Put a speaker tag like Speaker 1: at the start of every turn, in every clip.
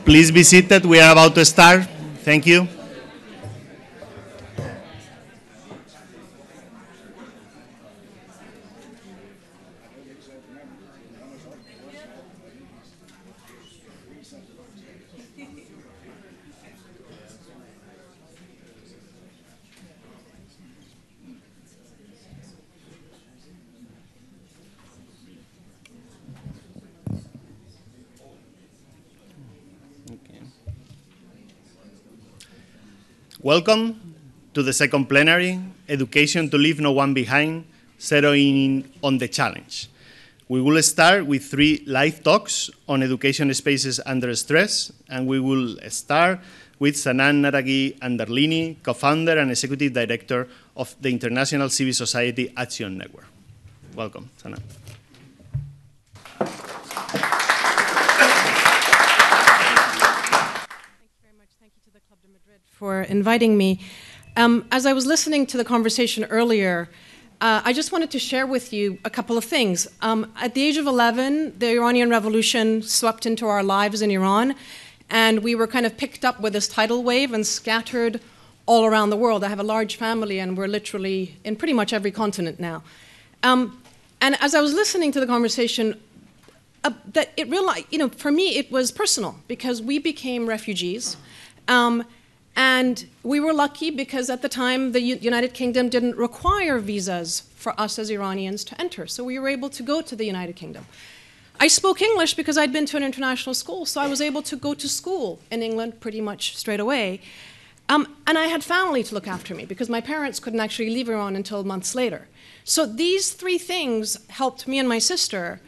Speaker 1: Please be seated. We are about to start. Thank you. Welcome to the second plenary, Education to Leave No One Behind, zeroing in on the challenge. We will start with 3 live talks on education spaces under stress, and we will start with Sanam Naraghi Anderlini, co-founder and executive director of the International Civil Society Action Network. Welcome, Sanam.
Speaker 2: For inviting me. As I was listening to the conversation earlier, I just wanted to share with you a couple of things. At the age of 11, the Iranian Revolution swept into our lives in Iran, and we were kind of picked up with this tidal wave and scattered all around the world. I have a large family, and we're literally in pretty much every continent now. And as I was listening to the conversation, that it realized, for me, it was personal because we became refugees. And we were lucky because at the time, the United Kingdom didn't require visas for us as Iranians to enter. So we were able to go to the United Kingdom. I spoke English because I'd been to an international school, so I was able to go to school in England pretty much straight away. And I had family to look after me because my parents couldn't actually leave Iran until months later. So these 3 things helped me and my sister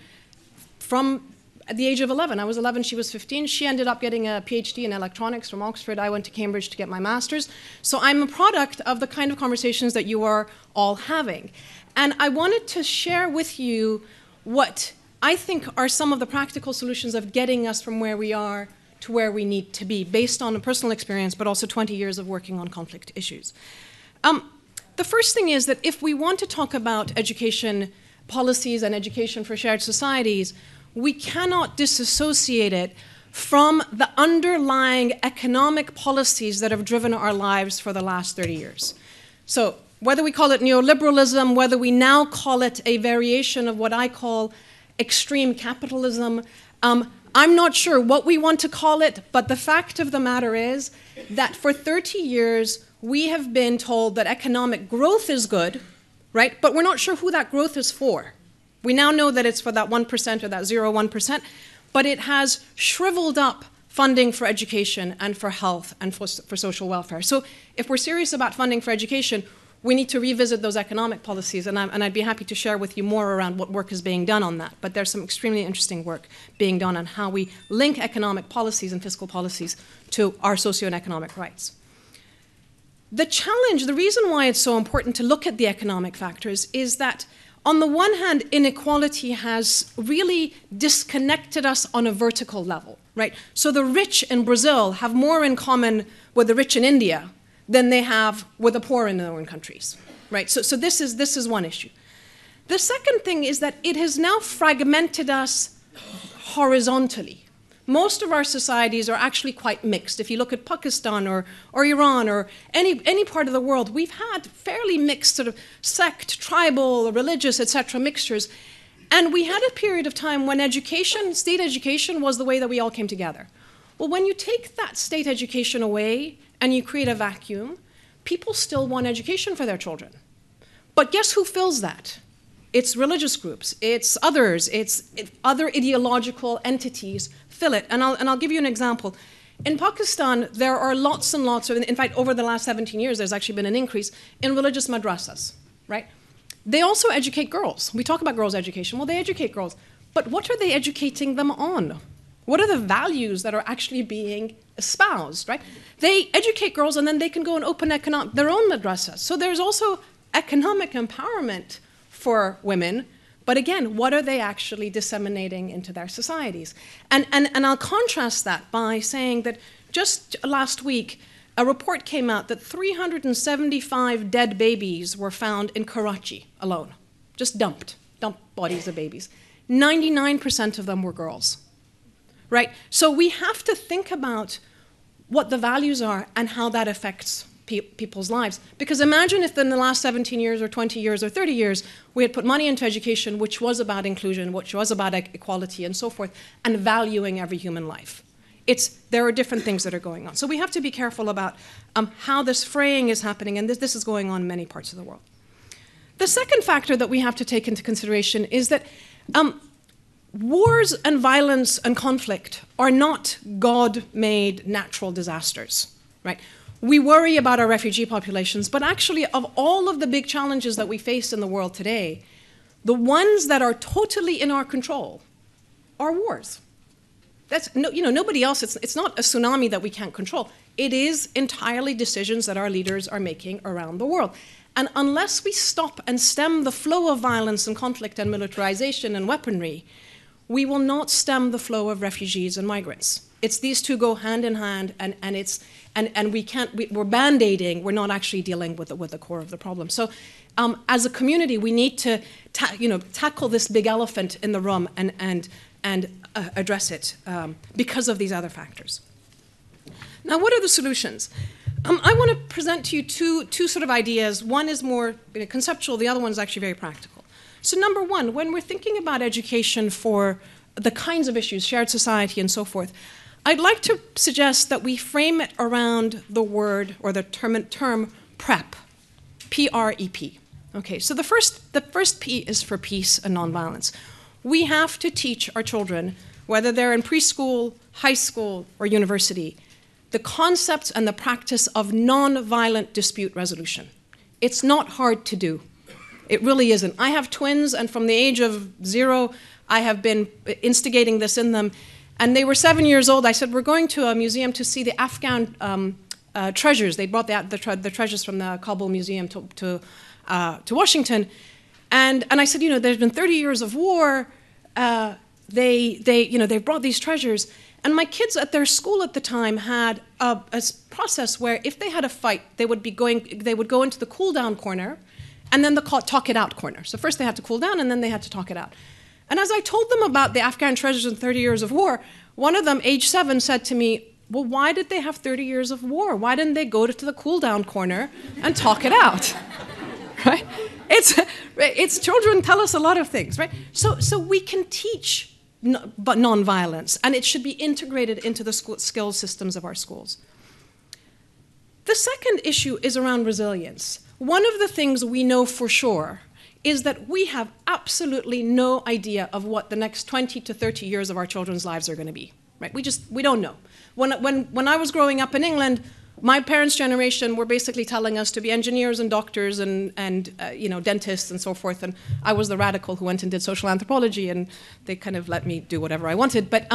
Speaker 2: from at the age of 11. I was 11, she was 15. She ended up getting a PhD in electronics from Oxford. I went to Cambridge to get my master's. So I'm a product of the kind of conversations that you are all having. And I wanted to share with you what I think are some of the practical solutions of getting us from where we are to where we need to be, based on a personal experience, but also 20 years of working on conflict issues. The first thing is that if we want to talk about education policies and education for shared societies, we cannot disassociate it from the underlying economic policies that have driven our lives for the last 30 years. So whether we call it neoliberalism, whether we now call it a variation of what I call extreme capitalism, I'm not sure what we want to call it, but the fact of the matter is that for 30 years, we have been told that economic growth is good, right? But we're not sure who that growth is for. We now know that it's for that 1% or that 0.1%, but it has shriveled up funding for education and for health and for social welfare. So if we're serious about funding for education, we need to revisit those economic policies, and I'd be happy to share with you more around what work is being done on that. But there's some extremely interesting work being done on how we link economic policies and fiscal policies to our socio-economic rights. The challenge, the reason why it's so important to look at the economic factors is that on the one hand, inequality has really disconnected us on a vertical level, right? So the rich in Brazil have more in common with the rich in India than they have with the poor in their own countries, right? So this is one issue. The second thing is that it has now fragmented us horizontally. Most of our societies are actually quite mixed. If you look at Pakistan or Iran or any part of the world, we've had fairly mixed sort of sect, tribal, religious, etc. mixtures. And we had a period of time when education, state education, was the way that we all came together. Well, when you take that state education away and you create a vacuum, people still want education for their children. But guess who fills that? It's religious groups, it's others, it's other ideological entities fill it. And I'll give you an example. In Pakistan, there are lots and lots of, in fact, over the last 17 years, there's actually been an increase in religious madrasas, right? They also educate girls. We talk about girls' education. Well, they educate girls. But what are they educating them on? What are the values that are actually being espoused, right? They educate girls, and then they can go and open their own madrasas. So there's also economic empowerment for women, but again, what are they actually disseminating into their societies? And I'll contrast that by saying that just last week, a report came out that 375 dead babies were found in Karachi alone, just dumped bodies of babies. 99% of them were girls, right? So we have to think about what the values are and how that affects people's lives. Because imagine if in the last 17 years or 20 years or 30 years, we had put money into education, which was about inclusion, which was about equality and so forth, and valuing every human life. There are different things that are going on. So we have to be careful about how this fraying is happening, and this is going on in many parts of the world. The second factor that we have to take into consideration is that wars and violence and conflict are not God-made natural disasters, right? We worry about our refugee populations, but actually of all of the big challenges that we face in the world today, the ones that are totally in our control are wars. That's, nobody else, it's not a tsunami that we can't control. It is entirely decisions that our leaders are making around the world. And unless we stop and stem the flow of violence and conflict and militarization and weaponry, we will not stem the flow of refugees and migrants. It's these two go hand in hand, and we're band-aiding, we're not actually dealing with the core of the problem. So as a community, we need to tackle this big elephant in the room and address it because of these other factors. Now, what are the solutions? I want to present to you two sort of ideas. One is more conceptual, the other one is actually very practical. So number one, when we're thinking about education for the kinds of issues, shared society and so forth, I'd like to suggest that we frame it around the word or the term PrEP, P-R-E-P. Okay, so the first P is for peace and nonviolence. We have to teach our children, whether they're in preschool, high school, or university, the concepts and the practice of nonviolent dispute resolution. It's not hard to do. It really isn't. I have twins, and from the age of 0, I have been instigating this in them. And they were 7 years old. I said, we're going to a museum to see the Afghan treasures. They brought the treasures from the Kabul Museum to Washington. And I said, there's been 30 years of war. They brought these treasures. And my kids at their school at the time had a process where if they had a fight, they would go into the cool down corner and then the talk it out corner. So first they had to cool down and then they had to talk it out. And as I told them about the Afghan treasures and 30 years of war, one of them, age 7, said to me, well, why did they have 30 years of war? Why didn't they go to the cool down corner and talk it out? Right? It's children tell us a lot of things, right? So we can teach nonviolence, and it should be integrated into the skills systems of our schools. The second issue is around resilience. One of the things we know for sure is that we have absolutely no idea of what the next 20 to 30 years of our children's lives are going to be, right? We don't know. When I was growing up in England, my parents' generation were basically telling us to be engineers and doctors and dentists and so forth, and I was the radical who went and did social anthropology, and they kind of let me do whatever I wanted. But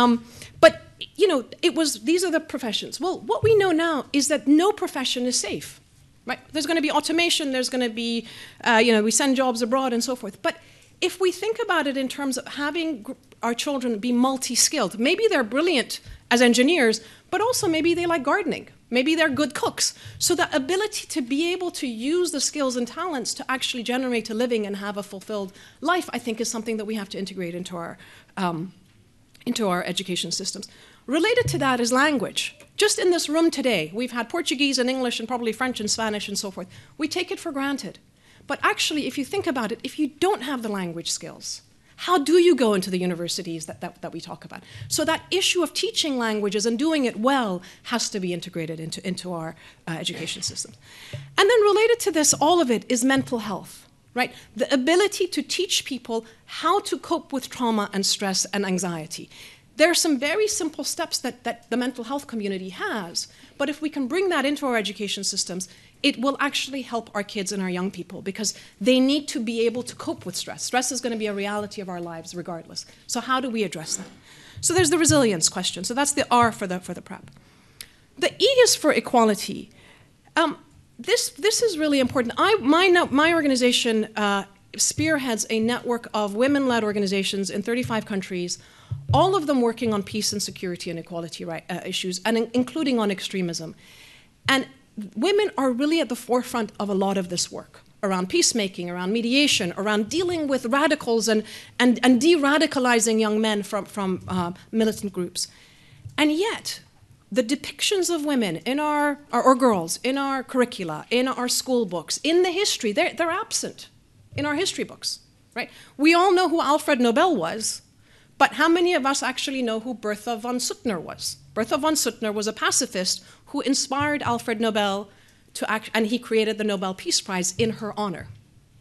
Speaker 2: these are the professions. Well, what we know now is that no profession is safe. Right? There's going to be automation, there's going to be, we send jobs abroad and so forth. But if we think about it in terms of having our children be multi-skilled, maybe they're brilliant as engineers, but also maybe they like gardening. Maybe they're good cooks. So the ability to be able to use the skills and talents to actually generate a living and have a fulfilled life, I think, is something that we have to integrate into our education systems. Related to that is language. Just in this room today, we've had Portuguese and English and probably French and Spanish and so forth. We take it for granted. But actually, if you think about it, if you don't have the language skills, How do you go into the universities that we talk about? So that issue of teaching languages and doing it well has to be integrated into our education system. And then related to this, all of it is mental health, right? The ability to teach people how to cope with trauma and stress and anxiety. There are some very simple steps that the mental health community has, but if we can bring that into our education systems, it will actually help our kids and our young people because they need to be able to cope with stress. Stress is going to be a reality of our lives regardless. So how do we address that? So there's the resilience question. So that's the R for the PrEP. The E is for equality. This is really important. My organization spearheads a network of women-led organizations in 35 countries, all of them working on peace and security and equality issues, and including on extremism. And women are really at the forefront of a lot of this work around peacemaking, around mediation, around dealing with radicals and de-radicalizing young men from militant groups. And yet, the depictions of women in or girls in our curricula, in our school books, in the history, they're absent in our history books, right? We all know who Alfred Nobel was, but how many of us actually know who Bertha von Suttner was? Bertha von Suttner was a pacifist who inspired Alfred Nobel to act, and he created the Nobel Peace Prize in her honor.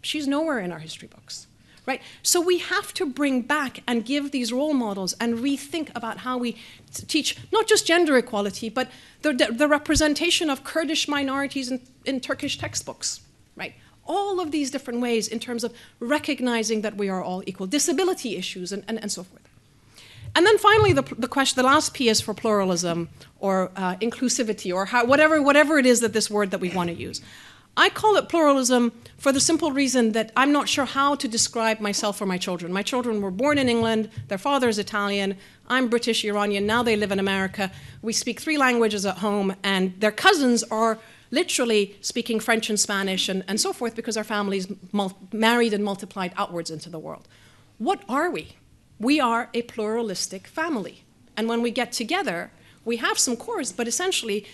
Speaker 2: She's nowhere in our history books, right? So we have to bring back and give these role models and rethink about how we teach not just gender equality, but the representation of Kurdish minorities in Turkish textbooks, right? All of these different ways in terms of recognizing that we are all equal, disability issues, and so forth. And then finally, the last P is for pluralism or inclusivity or whatever it is that this word that we want to use. I call it pluralism for the simple reason that I'm not sure how to describe myself or my children. My children were born in England, their father is Italian, I'm British Iranian, now they live in America. We speak 3 languages at home, and their cousins are literally speaking French and Spanish and so forth because our families married and multiplied outwards into the world. What are we? We are a pluralistic family. And when we get together, we have some cores, but essentially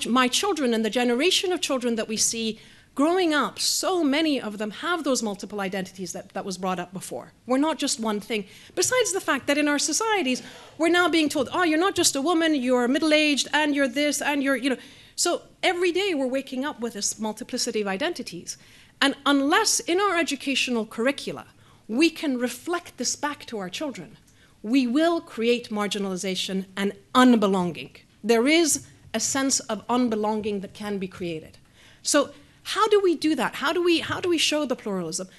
Speaker 2: my children and the generation of children that we see growing up, so many of them have those multiple identities that was brought up before. We're not just one thing. Besides the fact that in our societies, we're now being told, oh, you're not just a woman, you're middle-aged, and you're this, and you're, you know. So every day we're waking up with this multiplicity of identities. And unless in our educational curricula we can reflect this back to our children, we will create marginalization and unbelonging. There is a sense of unbelonging that can be created. So how do we do that? How do we show the pluralism?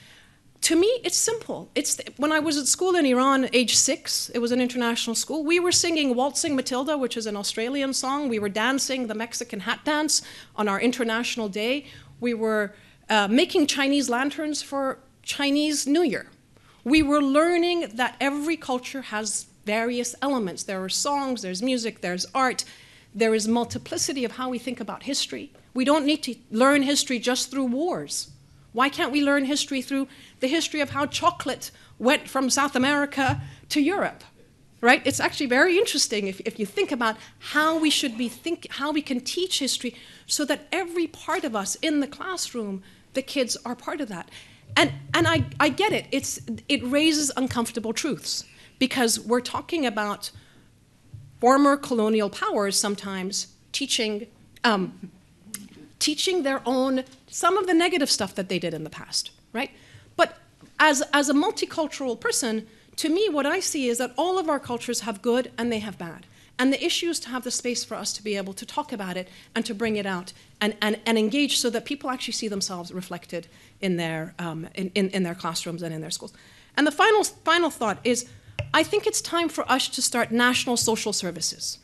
Speaker 2: To me, it's simple. When I was at school in Iran, age 6, it was an international school, we were singing Waltzing Matilda, which is an Australian song. We were dancing the Mexican hat dance on our international day. We were making Chinese lanterns for Chinese New Year. We were learning that every culture has various elements. There are songs, there's music, there's art. There is multiplicity of how we think about history. We don't need to learn history just through wars. Why can't we learn history through the history of how chocolate went from South America to Europe, right? It's actually very interesting if you think about how we should be how we can teach history so that every part of us in the classroom, the kids are part of that. And I get it. It raises uncomfortable truths because we're talking about former colonial powers sometimes teaching their own, some of the negative stuff that they did in the past, right? But as a multicultural person, to me, what I see is that all of our cultures have good and they have bad. And the issue is to have the space for us to be able to talk about it and to bring it out and engage so that people actually see themselves reflected in their classrooms and in their schools. And the final thought is, I think it's time for us to start national social services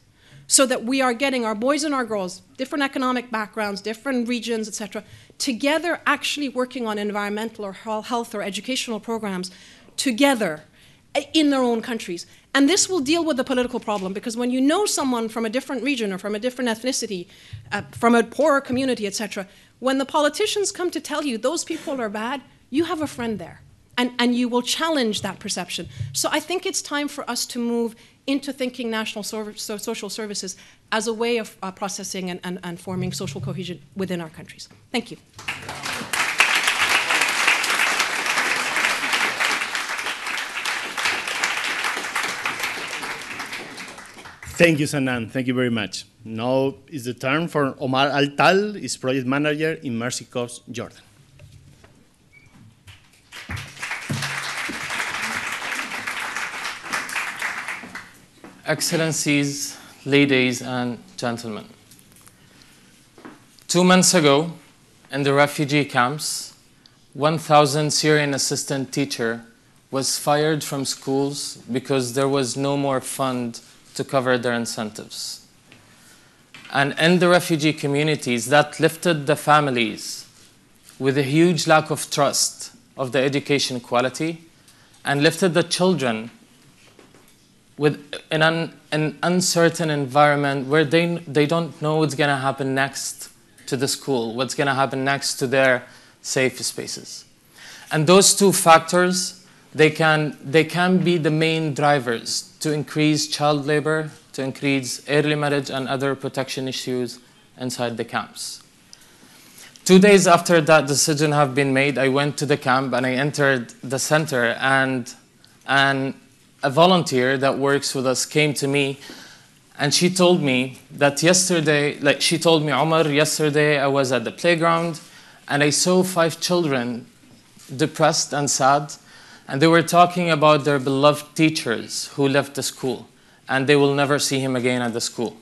Speaker 2: so that we are getting our boys and our girls, different economic backgrounds, different regions, et cetera, together actually working on environmental or health or educational programs together in their own countries. And this will deal with the political problem because when you know someone from a different region or from a different ethnicity, from a poorer community, et cetera, when the politicians come to tell you those people are bad, you have a friend there. And you will challenge that perception. So I think it's time for us to move into thinking national social services as a way of processing and forming social cohesion within our countries. Thank you.
Speaker 1: Thank you, Sanan. Thank you very much. Now is the turn for Omar Altal, is project manager in Mercy Corps, Jordan.
Speaker 3: Excellencies, ladies and gentlemen. 2 months ago, in the refugee camps, 1,000 Syrian assistant teachers was fired from schools because there was no more fund to cover their incentives. And in the refugee communities, that lifted the families with a huge lack of trust of the education quality, and lifted the children with an uncertain environment where they don't know what's going to happen next to the school, what's going to happen next to their safe spaces. And those two factors, they can be the main drivers to increase child labor, to increase early marriage and other protection issues inside the camps. 2 days after that decision have been made, I went to the camp and I entered the center, and a volunteer that works with us came to me, and she told me that yesterday, she told me, Omar, yesterday I was at the playground and I saw 5 children depressed and sad, and they were talking about their beloved teachers who left the school and they will never see him again at the school.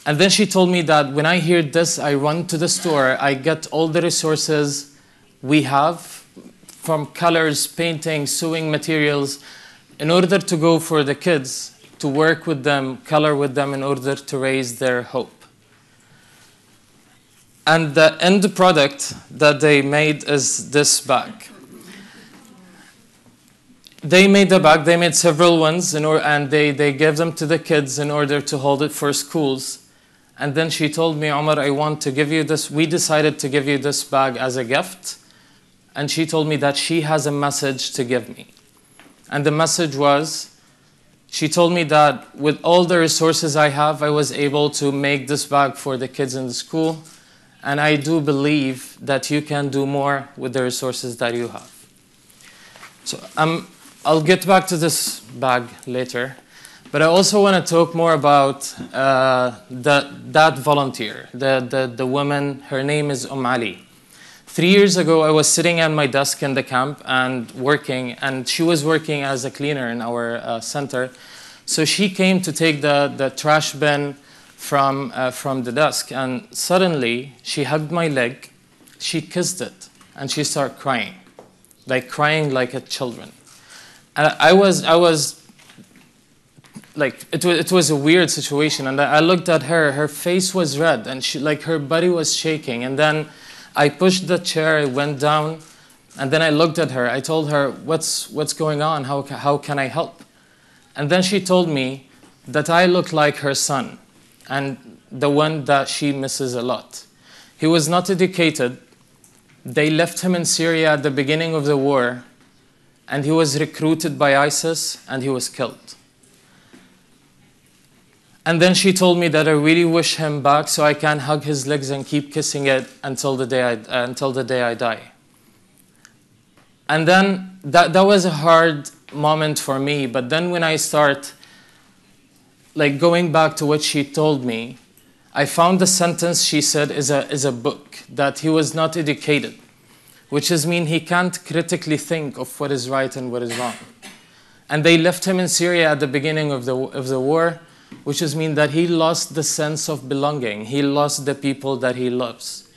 Speaker 3: And then she told me that when I hear this, I run to the store, I get all the resources we have, from colors, painting, sewing materials, in order to go for the kids, to work with them, color with them, in order to raise their hope. And the end product that they made is this bag. They made the bag, they made several ones, and they gave them to the kids in order to hold it for schools. And then she told me, Omar, I want to give you this, we decided to give you this bag as a gift. And she told me that she has a message to give me. And the message was, she told me that with all the resources I have, I was able to make this bag for the kids in the school. And I do believe that you can do more with the resources that you have. So I'll get back to this bag later. But I also want to talk more about that volunteer, the woman. Her name is Ali. 3 years ago, I was sitting at my desk in the camp and working, and she was working as a cleaner in our center. So she came to take the trash bin from the desk, and suddenly she hugged my leg, she kissed it, and she started crying like a children. And I was like, it was a weird situation, and I looked at her. Her face was red, and her body was shaking. And then I pushed the chair, I went down, and then I looked at her. I told her, what's going on? How can I help? And then she told me that I look like her son, and the one that she misses a lot. He was not educated. They left him in Syria at the beginning of the war, and he was recruited by ISIS, and he was killed. And then she told me that I really wish him back so I can hug his legs and keep kissing it until the day I die. And then that was a hard moment for me. But then when I start going back to what she told me, I found the sentence she said is a book, that he was not educated, which means he can't critically think of what is right and what is wrong. And they left him in Syria at the beginning of the war, which means that he lost the sense of belonging. He lost the people that he loves.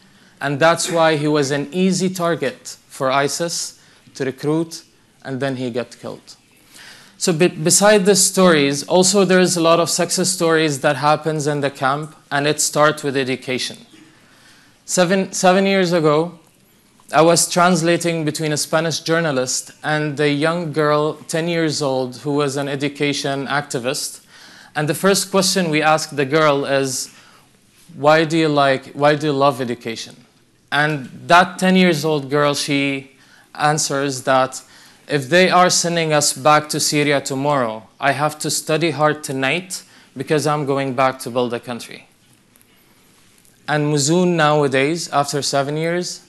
Speaker 3: And that's why he was an easy target for ISIS to recruit, and then he got killed. So beside the stories, also there's a lot of success stories that happens in the camp, and it starts with education. Seven years ago, I was translating between a Spanish journalist and a young girl, 10 years old, who was an education activist. And the first question we asked the girl is, why do you love education? And that 10 years old girl, she answers that if they are sending us back to Syria tomorrow, I have to study hard tonight because I'm going back to build a country. And Muzun nowadays, after 7 years,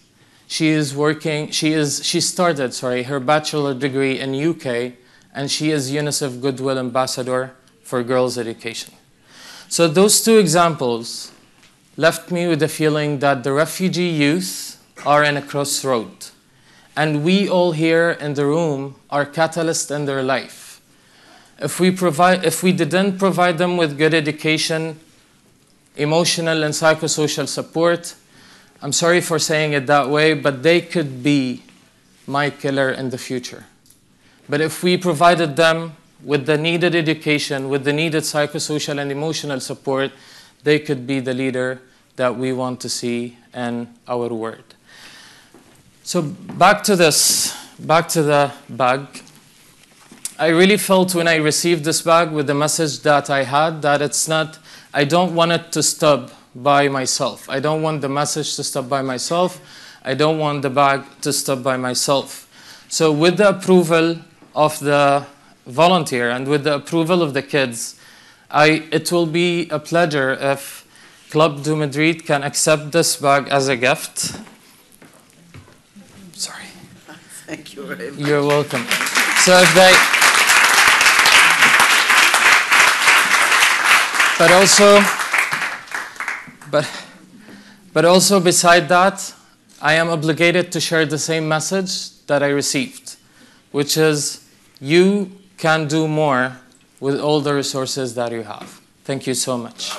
Speaker 3: she started her bachelor degree in UK, and she is UNICEF Goodwill Ambassador for girls' education. So those two examples left me with the feeling that the refugee youth are in a crossroad. And we all here in the room are catalysts in their life. If we didn't provide them with good education, emotional and psychosocial support, I'm sorry for saying it that way, but they could be my killer in the future. But if we provided them with the needed education, with the needed psychosocial and emotional support, they could be the leader that we want to see in our world. So back to this, back to the bag. I really felt when I received this bag with the message that I had, that it's not, I don't want it to stop by myself. I don't want the message to stop by myself. I don't want the bag to stop by myself. So with the approval of the volunteer and with the approval of the kids, it will be a pleasure if Club de Madrid can accept this bag as a gift. Sorry.
Speaker 4: Thank you very much.
Speaker 3: You're welcome. So if they, but also beside that, I am obligated to share the same message that I received, which is you can do more with all the resources that you have. Thank you so much.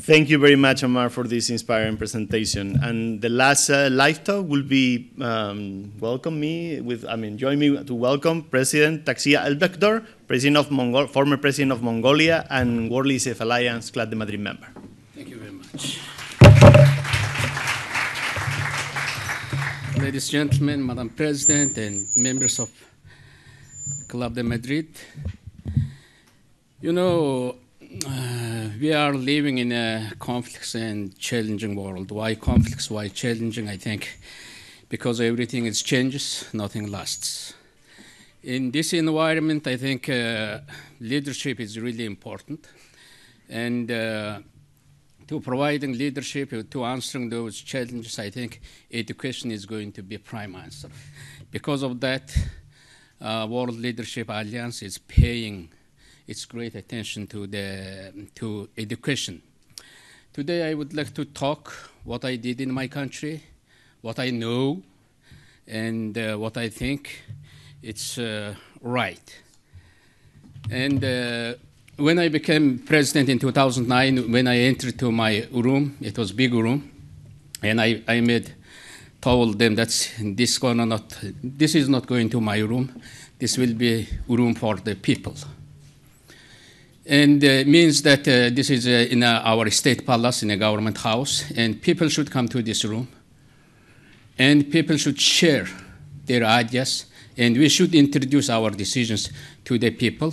Speaker 1: Thank you very much, Omar, for this inspiring presentation. And the last live talk will be join me to welcome President Taxia El-Bekdor, former President of Mongolia and World EPVE Alliance Club de Madrid member.
Speaker 5: Thank you very much. Ladies and gentlemen, Madam President, and members of Club de Madrid, you know, we are living in a complex and challenging world. Why complex? Why challenging? I think because everything is changes, nothing lasts. In this environment, I think leadership is really important. And to providing leadership, to answering those challenges, I think education is going to be a prime answer. Because of that, World Leadership Alliance is paying its great attention to education. Today, I would like to talk what I did in my country, what I know, and what I think it's right. And when I became president in 2009, when I entered to my room, it was a big room, and I told them that this is not going to my room. This will be room for the people. And it means that this is in our state palace, in a government house, and people should come to this room, and people should share their ideas, and we should introduce our decisions to the people,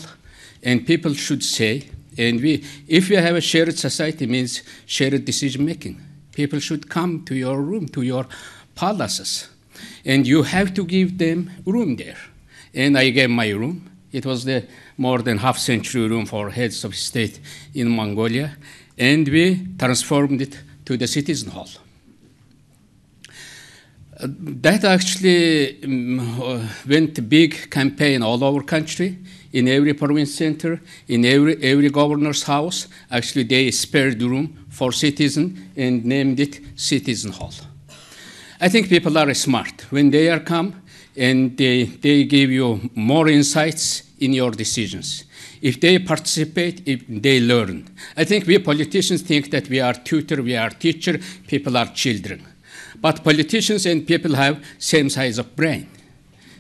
Speaker 5: and people should say, and if we have a shared society, means shared decision making. People should come to your room, to your palaces, and you have to give them room there. And I gave my room. It was the more than half-century room for heads of state in Mongolia, and we transformed it to the citizen hall. That actually went a big campaign all over country, in every province center, in every governor's house. Actually, they spared room for citizens and named it Citizen Hall. I think people are smart. When they are come, and they give you more insights in your decisions. If they participate, if they learn. I think we politicians think that we are tutor, we are teacher, people are children. But politicians and people have same size of brain.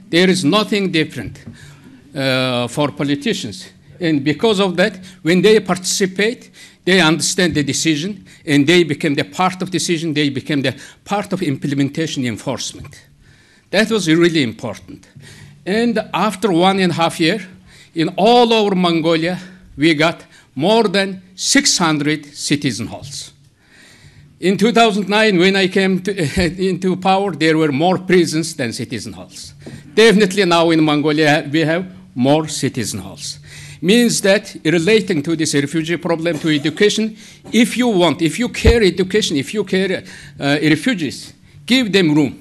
Speaker 5: There is nothing different for politicians. And because of that, when they participate, they understand the decision, and they become the part of decision, they become the part of implementation enforcement. That was really important. And after 1.5 years, in all over Mongolia, we got more than 600 citizen halls. In 2009, when I came into power, there were more prisons than citizen halls. Definitely now in Mongolia, we have more citizen halls. Means that relating to this refugee problem, to education, if you care education, if you care refugees, give them room,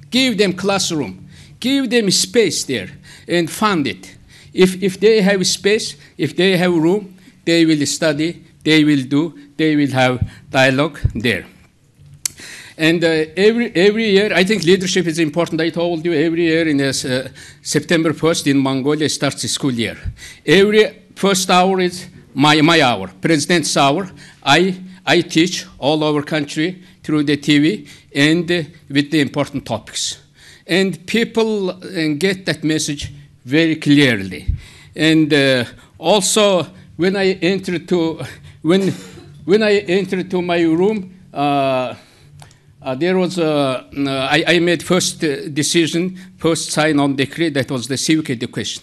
Speaker 5: give them classroom, give them space there, and fund it. If they have space, if they have room, they will study, they will have dialogue there. And every year, I think leadership is important. I told you every year in September 1st in Mongolia starts the school year. Every first hour is my hour, President's hour. I teach all over country through the TV and with the important topics. And people get that message very clearly. And also, when I entered to my room, there was I made first decision, first sign on decree, that was the civic education.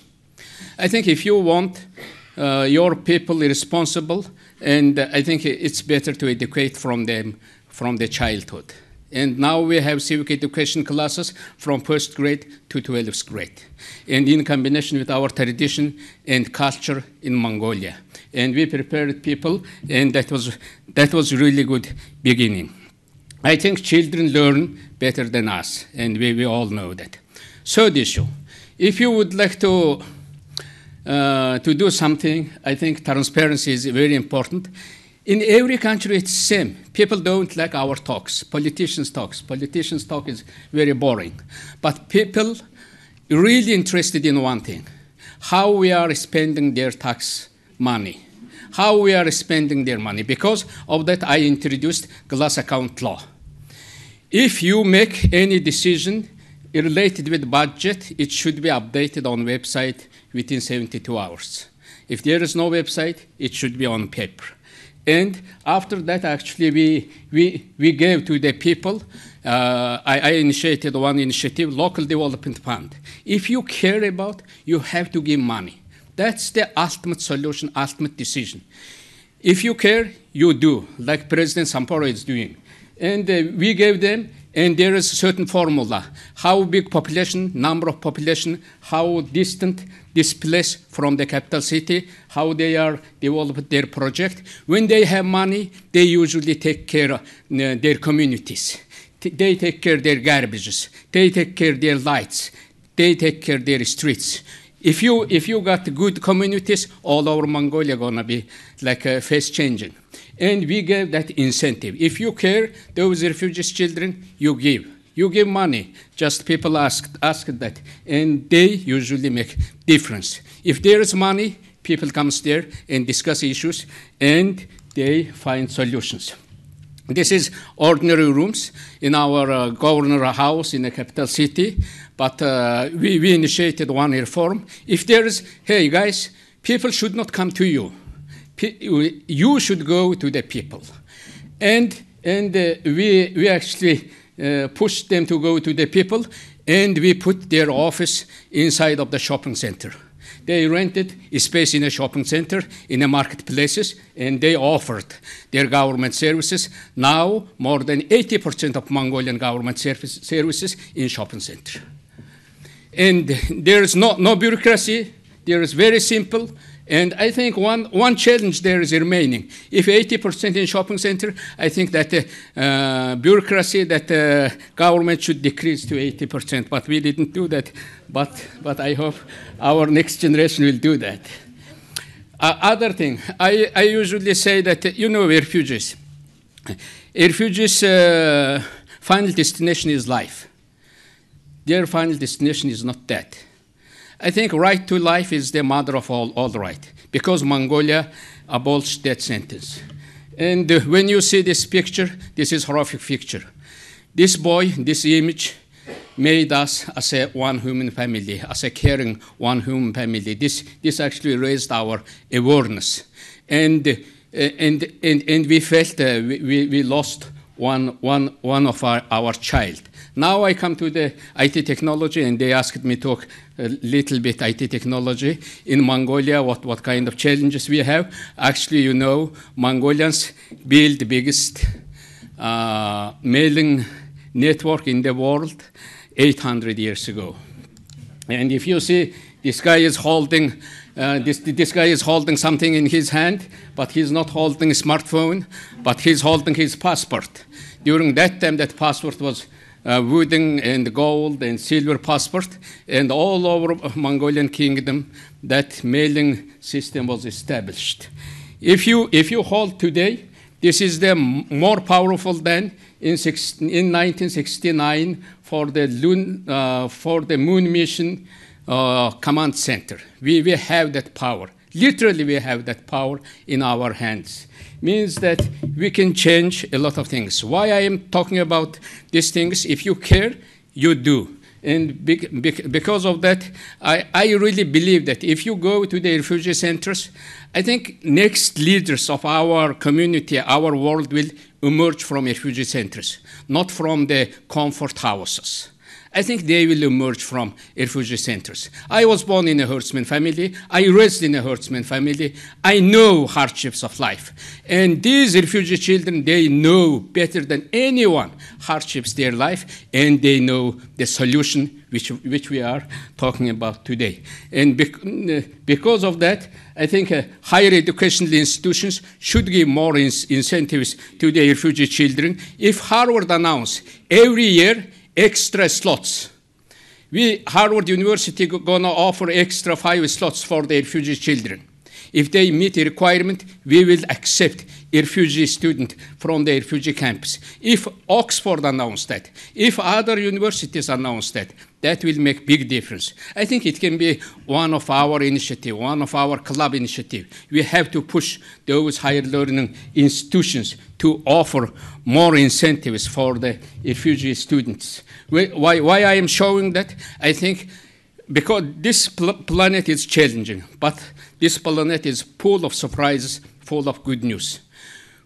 Speaker 5: I think if you want your people responsible, and I think it's better to educate from them from the childhood. And now we have civic education classes from 1st grade to 12th grade, and in combination with our tradition and culture in Mongolia. And we prepared people, and that was really good beginning. I think children learn better than us, and we all know that. Third issue, if you would like to do something, I think transparency is very important. In every country, it's the same. People don't like our talks, politicians' talks. Politicians' talk is very boring. But people really interested in one thing, how we are spending their tax money, how we are spending their money. Because of that, I introduced glass account law. If you make any decision related with budget, it should be updated on website within 72 hours. If there is no website, it should be on paper. And after that, actually, we gave to the people, I initiated one initiative, Local Development Fund. If you care about, you have to give money. That's the ultimate solution, ultimate decision. If you care, you do, like President Samporo is doing. And we gave them, and there is a certain formula. How big population, number of population, how distant, displaced from the capital city, how they are developing their project. When they have money, they usually take care of their communities. They take care of their garbages. They take care of their lights. They take care of their streets. If you got good communities, all over Mongolia gonna be like face changing. And we gave that incentive. If you care, those refugees' children, you give. You give money. Just people ask that. And they usually make difference. If there is money, people come there and discuss issues, and they find solutions. This is ordinary rooms in our governor house in the capital city. But we initiated one reform. If there is, hey guys, people should not come to you. You should go to the people. And we actually pushed them to go to the people, and we put their office inside of the shopping center. They rented a space in a shopping center, in the marketplaces, and they offered their government services. Now, more than 80% of Mongolian government services in shopping center. And there is no bureaucracy. There is very simple. And I think one challenge there is remaining. If 80% in shopping center, I think that bureaucracy, that government should decrease to 80%. But we didn't do that. But I hope our next generation will do that. Other thing, I usually say that, refugees. Refugees' final destination is life. Their final destination is not death. I think right to life is the mother of all right, because Mongolia abolished death sentence. And when you see this picture, this is a horrific picture. This boy, this image, made us as a one human family, as a caring one human family. This actually raised our awareness. And we felt we lost one of our child. Now I come to the IT technology, and they asked me to talk a little bit IT technology. In Mongolia, what kind of challenges we have. Actually, Mongolians built the biggest mailing network in the world 800 years ago. And if you see, this guy is holding this guy is holding something in his hand, but he's not holding a smartphone, but he's holding his passport. During that time, that passport was wooden and gold and silver passport, and all over Mongolian kingdom, that mailing system was established. If you hold today, this is the more powerful than in 1969 for the moon mission command center. We have that power. Literally, we have that power in our hands. Means that we can change a lot of things. Why I am talking about these things? If you care, you do. And because of that, I really believe that if you go to the refugee centers, I think next leaders of our community, our world will emerge from refugee centers, not from the comfort houses. I think they will emerge from refugee centers. I was born in a herdsman family. I raised in a herdsman family. I know hardships of life. And these refugee children, they know better than anyone hardships their life, and they know the solution which we are talking about today. And because of that, I think higher educational institutions should give more incentives to the refugee children. If Harvard announced every year extra slots, Harvard University gonna offer extra 5 slots for the refugee children. If they meet the requirement, we will accept a refugee student from the refugee campus. If Oxford announced that, if other universities announce that, that will make big difference. I think it can be one of our initiative, one of our club initiative. We have to push those higher learning institutions to offer more incentives for the refugee students. Why I am showing that? I think because this planet is challenging, but this planet is full of surprises, full of good news.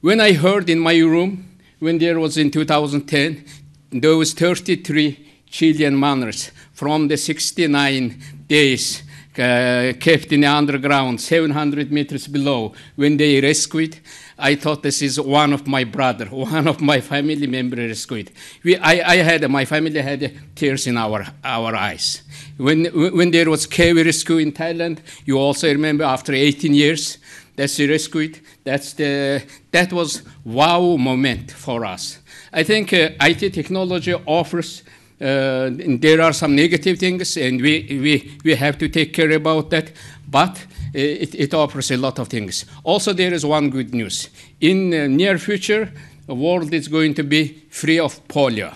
Speaker 5: When I heard in my room, when there was in 2010, those 33 Chilean miners from the 69 days kept in the underground, 700 meters below, when they rescued, I thought this is one of my brother, one of my family members rescued. My family had tears in our eyes. When there was Clary rescue in Thailand, you also remember after 18 years, that's the rescued. That was wow moment for us. I think IT technology offers, there are some negative things, and we have to take care about that, but it offers a lot of things. Also, there is one good news. In the near future, the world is going to be free of polio.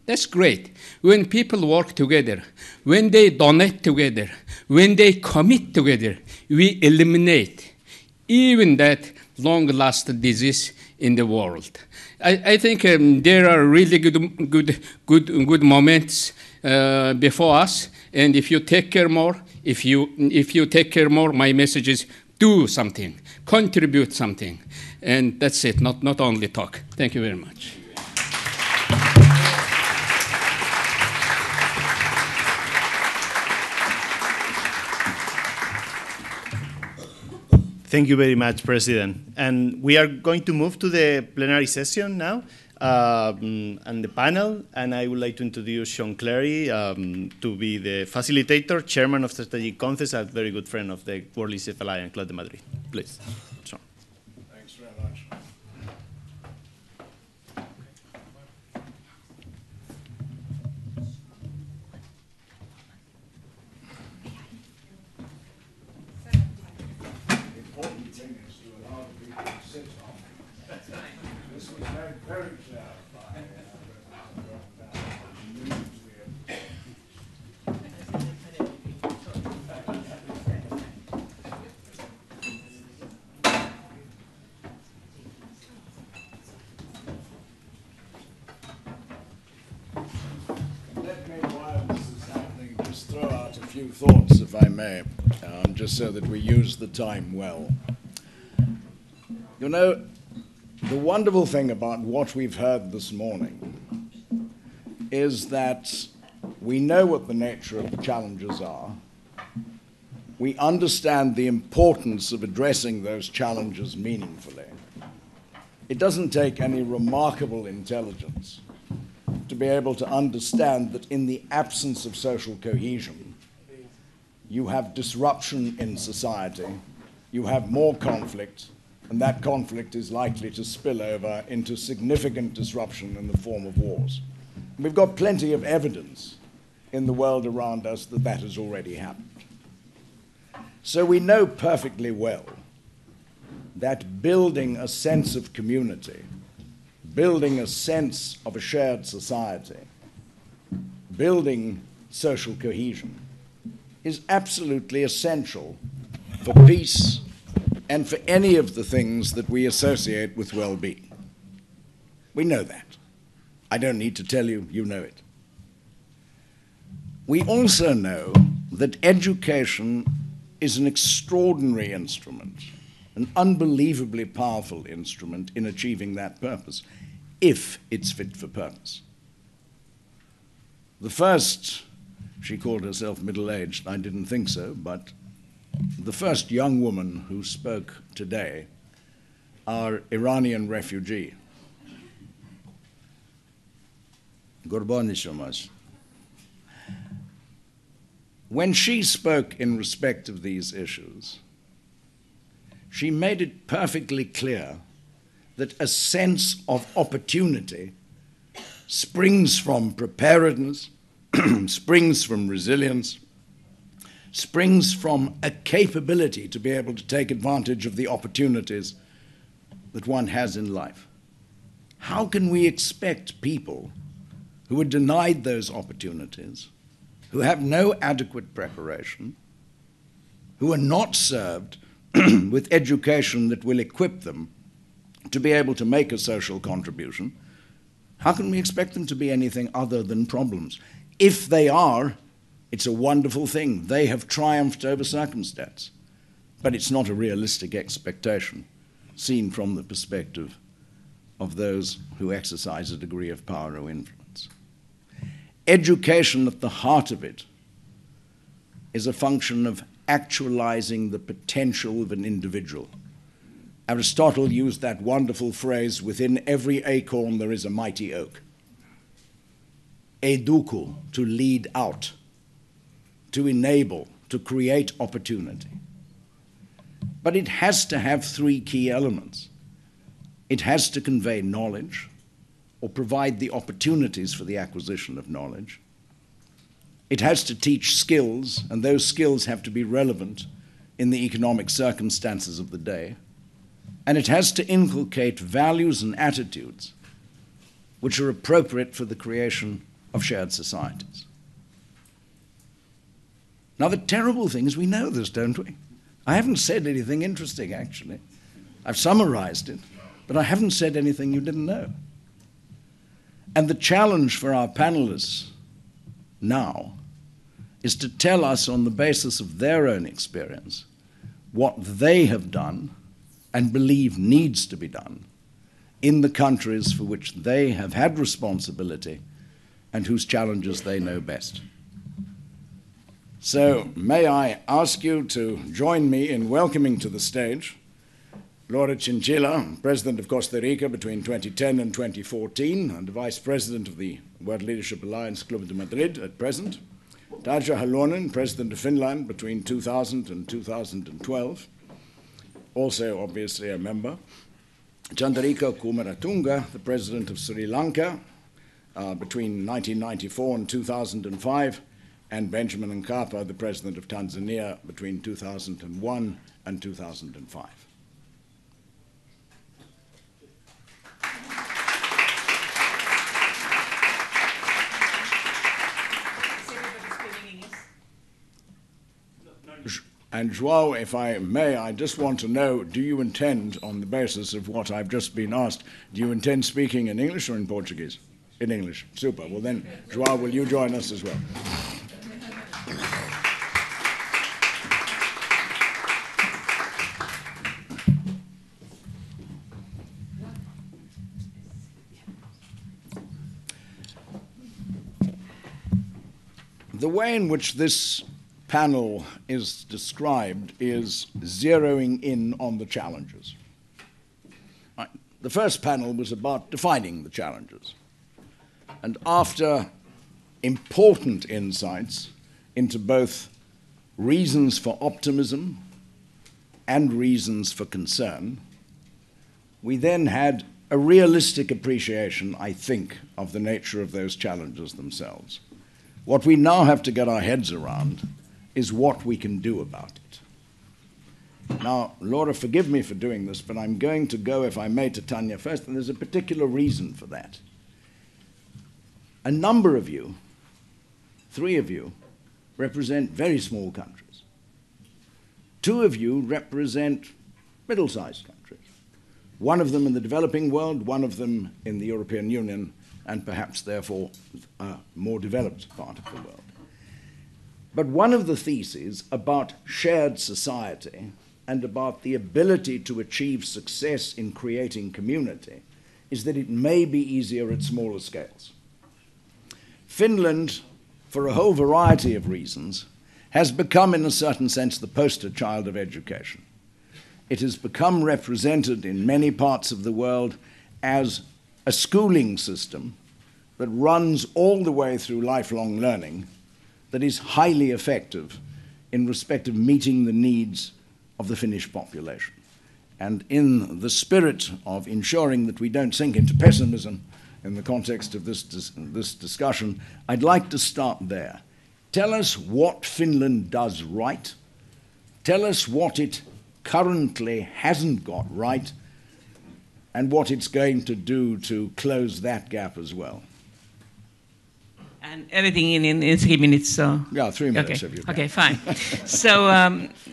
Speaker 5: That's great. When people work together, when they donate together, when they commit together, we eliminate even that long-lasting disease in the world. I think there are really good moments before us, and if you take care more, if you take care more, my message is do something, contribute something, and that's it. Not only talk. Thank you very much.
Speaker 1: Thank you very much, President. And we are going to move to the plenary session now, and the panel. And I would like to introduce Sean Clary to be the facilitator, chairman of Strategic Concepts, a very good friend of the WLA-Club de Madrid. Please, Sean.
Speaker 6: Thanks very much. Very clear by Let me, while this is happening, just throw out a few thoughts, if I may, just so that we use the time well. You know, the wonderful thing about what we've heard this morning is that we know what the nature of the challenges are. We understand the importance of addressing those challenges meaningfully. It doesn't take any remarkable intelligence to be able to understand that in the absence of social cohesion, you have disruption in society, you have more conflict, and that conflict is likely to spill over into significant disruption in the form of wars. we've got plenty of evidence in the world around us that that has already happened. So we know perfectly well that building a sense of community, building a sense of a shared society, building social cohesion is absolutely essential for peace and for any of the things that we associate with well-being. We know that. I don't need to tell you, you know it. We also know that education is an extraordinary instrument, an unbelievably powerful instrument in achieving that purpose, if it's fit for purpose. The first, she called herself middle-aged, I didn't think so, but the first young woman who spoke today, our Iranian refugee. Gurbani Shomas. When she spoke in respect of these issues, she made it perfectly clear that a sense of opportunity springs from preparedness, springs from resilience, springs from a capability to be able to take advantage of the opportunities that one has in life. How can we expect people who are denied those opportunities, who have no adequate preparation, who are not served with education that will equip them to be able to make a social contribution, how can we expect them to be anything other than problems? If they are, it's a wonderful thing. They have triumphed over circumstance. But it's not a realistic expectation seen from the perspective of those who exercise a degree of power or influence. Education at the heart of it is a function of actualizing the potential of an individual. Aristotle used that wonderful phrase, within every acorn there is a mighty oak. Educo, to lead out, to enable, to create opportunity. But it has to have three key elements. It has to convey knowledge, or provide the opportunities for the acquisition of knowledge. It has to teach skills, and those skills have to be relevant in the economic circumstances of the day. And it has to inculcate values and attitudes which are appropriate for the creation of shared societies. Now, the terrible thing is we know this, don't we? I haven't said anything interesting, actually. I've summarized it, but I haven't said anything you didn't know. And the challenge for our panelists now is to tell us on the basis of their own experience what they have done and believe needs to be done in the countries for which they have had responsibility and whose challenges they know best. So may I ask you to join me in welcoming to the stage Laura Chinchilla, President of Costa Rica between 2010 and 2014, and Vice President of the World Leadership Alliance Club de Madrid at present. Tarja Halonen, President of Finland between 2000 and 2012, also obviously a member. Chandarika Kumaratunga, the President of Sri Lanka between 1994 and 2005, and Benjamin Mkapa, the President of Tanzania between 2001 and 2005. And Joao, if I may, I just want to know, do you intend, on the basis of what I've just been asked, do you intend speaking in English or in Portuguese? In English. Super. Well then, Joao, will you join us as well? The way in which this panel is described is zeroing in on the challenges. Right. The first panel was about defining the challenges. And after important insights into both reasons for optimism and reasons for concern, we then had a realistic appreciation, I think, of the nature of those challenges themselves. What we now have to get our heads around is what we can do about it. Now, Laura, forgive me for doing this, but I'm going to go, if I may, to Tanya first, and there's a particular reason for that. A number of you, 3 of you, represent very small countries. 2 of you represent middle-sized countries. 1 of them in the developing world, 1 of them in the European Union, and perhaps, therefore, a more developed part of the world. But one of the theses about shared society and about the ability to achieve success in creating community is that it may be easier at smaller scales. Finland, for a whole variety of reasons, has become, in a certain sense, the poster child of education. It has become represented in many parts of the world as a schooling system that runs all the way through lifelong learning that is highly effective in respect of meeting the needs of the Finnish population. And in the spirit of ensuring that we don't sink into pessimism in the context of this discussion, I'd like to start there. Tell us what Finland does right. Tell us what it currently hasn't got right, and what it's going to do to close that gap as well.
Speaker 7: And everything in 3 minutes, so...
Speaker 6: Yeah, 3 minutes
Speaker 7: okay.
Speaker 6: if you can.
Speaker 7: Okay, fine. So,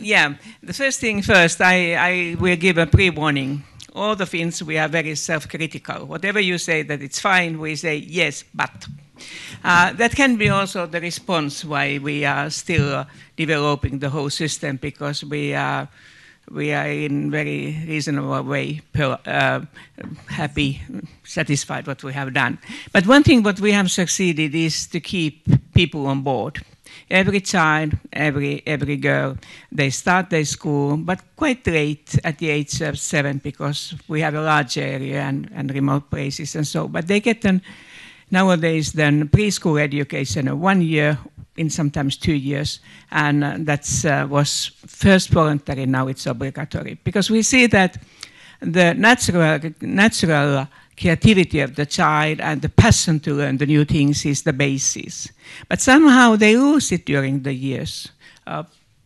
Speaker 7: yeah, the first thing first, I will give a pre-warning. All the Finns, we are very self-critical. Whatever you say that it's fine, we say yes, but. That can be also the response why we are still developing the whole system, because we are in very reasonable way happy, satisfied what we have done. But one thing what we have succeeded is to keep people on board. Every child, every girl, they start their school, but quite late at the age of 7, because we have a large area and remote places and so. But they get nowadays then preschool education of 1 year, in sometimes 2 years, and that was first voluntary, now it's obligatory. Because we see that the natural creativity of the child and the passion to learn the new things is the basis. But somehow they lose it during the years,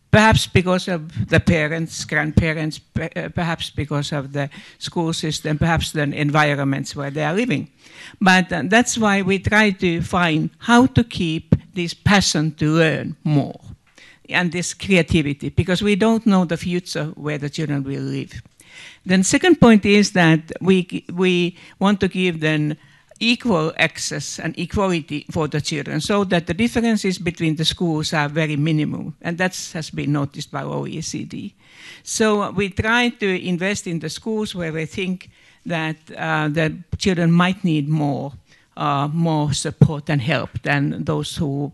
Speaker 7: perhaps because of the parents, grandparents, perhaps because of the school system, perhaps the environments where they are living. But that's why we try to find how to keep this passion to learn more and this creativity, because we don't know the future where the children will live. Then second point is that we want to give them equal access and equality for the children, so that the differences between the schools are very minimal, and that has been noticed by OECD. So we try to invest in the schools where we think that the children might need more support and help than those who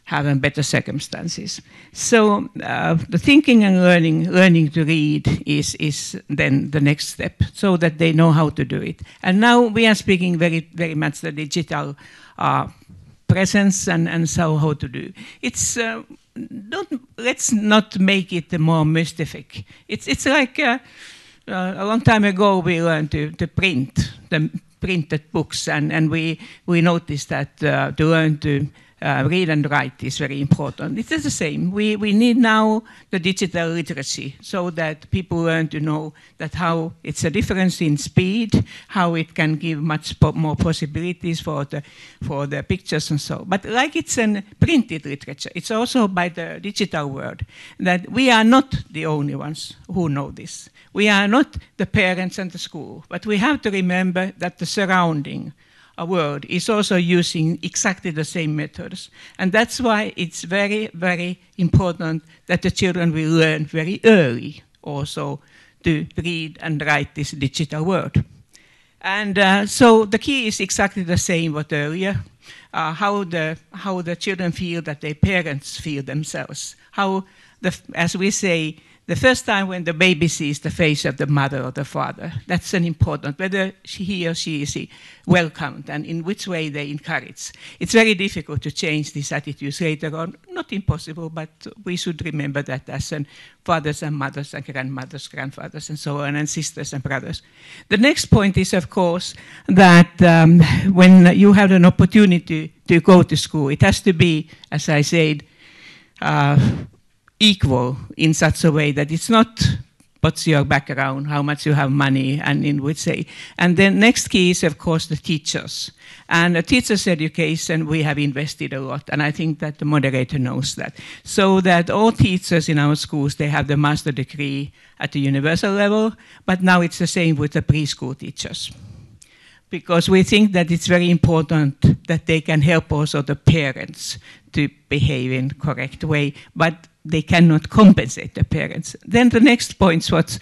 Speaker 7: have better circumstances. So the thinking and learning to read is then the next step, so that they know how to do it. And now we are speaking very, very much the digital presence and so how to do. It's let's not make it more mystific. It's like a long time ago we learned to print the printed books, and we noticed that to learn to read and write is very important. It is the same. We need now the digital literacy, so that people learn to know that how it's a difference in speed, how it can give much more possibilities for the pictures and so. But like it's in printed literature, it's also by the digital world that we are not the only ones who know this. We are not the parents and the school, but we have to remember that the surrounding world is also using exactly the same methods. And that's why it's very, very important that the children will learn very early also to read and write this digital world. And so the key is exactly the same what earlier, how the children feel that their parents feel themselves, how, as we say, The first time when the baby sees the face of the mother or the father, that's an important, whether he or she is welcomed and in which way they encourage. It's very difficult to change these attitudes later on. Not impossible, but we should remember that as fathers and mothers and grandmothers, grandfathers and so on, and sisters and brothers. The next point is, of course, that when you have an opportunity to go to school, it has to be, as I said, equal in such a way that it's not what's your background, how much you have money, and in which way. And then next key is, of course, the teachers. And the teachers' education, we have invested a lot, and I think that the moderator knows that. So that all teachers in our schools, they have the master degree at the universal level, but now it's the same with the preschool teachers. Because we think that it's very important that they can help also the parents to behave in correct way, but they cannot compensate the parents. Then the next point, what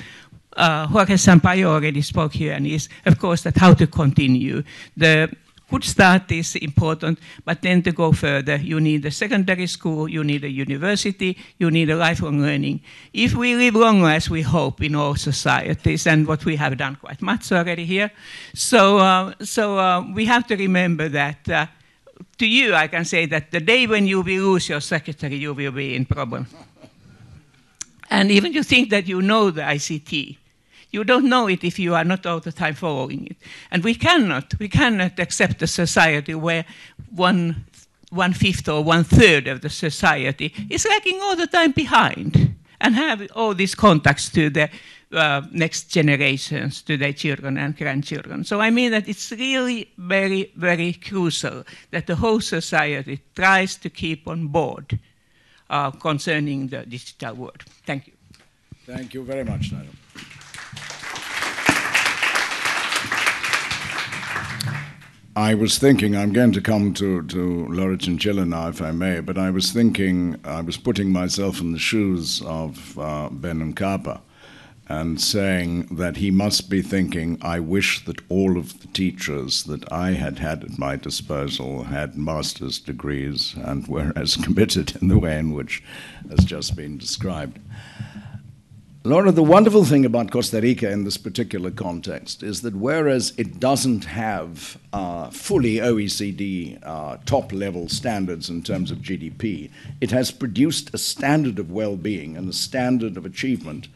Speaker 7: Jorge Sampaio already spoke here, and is, of course, that how to continue. The good start is important, but then to go further, you need a secondary school, you need a university, you need a lifelong learning. If we live longer, as we hope in all societies, and what we have done quite much already here, so we have to remember that to you, I can say that the day when you will lose your secretary, you will be in problem. And even you think that you know the ICT, you don't know it if you are not all the time following it. And we cannot accept a society where one-fifth or one-third of the society is lagging all the time behind and have all these contacts to the next generations, to their children and grandchildren. So I mean that it's really very, very crucial that the whole society tries to keep on board concerning the digital world. Thank you.
Speaker 6: Thank you very much, Nigel. I was thinking, I'm going to come to Laura Chinchilla now, if I may, but I was thinking, I was putting myself in the shoes of Ben Nkapa and saying that he must be thinking, I wish that all of the teachers that I had at my disposal had master's degrees and were as committed in the way in which has just been described. Laura, the wonderful thing about Costa Rica in this particular context is that whereas it doesn't have fully OECD top-level standards in terms of GDP, it has produced a standard of well-being and a standard of achievement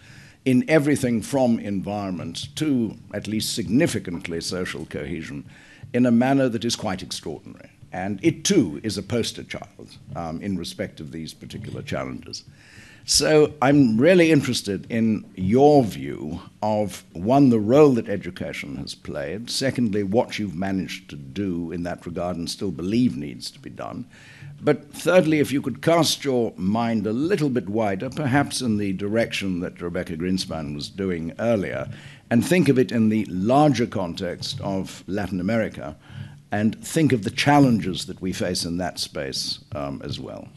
Speaker 6: in everything from environment to, at least significantly, social cohesion in a manner that is quite extraordinary. And it, too, is a poster child in respect of these particular challenges. So I'm really interested in your view of, one, the role that education has played, secondly, what you've managed to do in that regard and still believe needs to be done, but thirdly, if you could cast your mind a little bit wider, perhaps in the direction that Rebecca Greenspan was doing earlier, and think of it in the larger context of Latin America, and think of the challenges that we face in that space as well.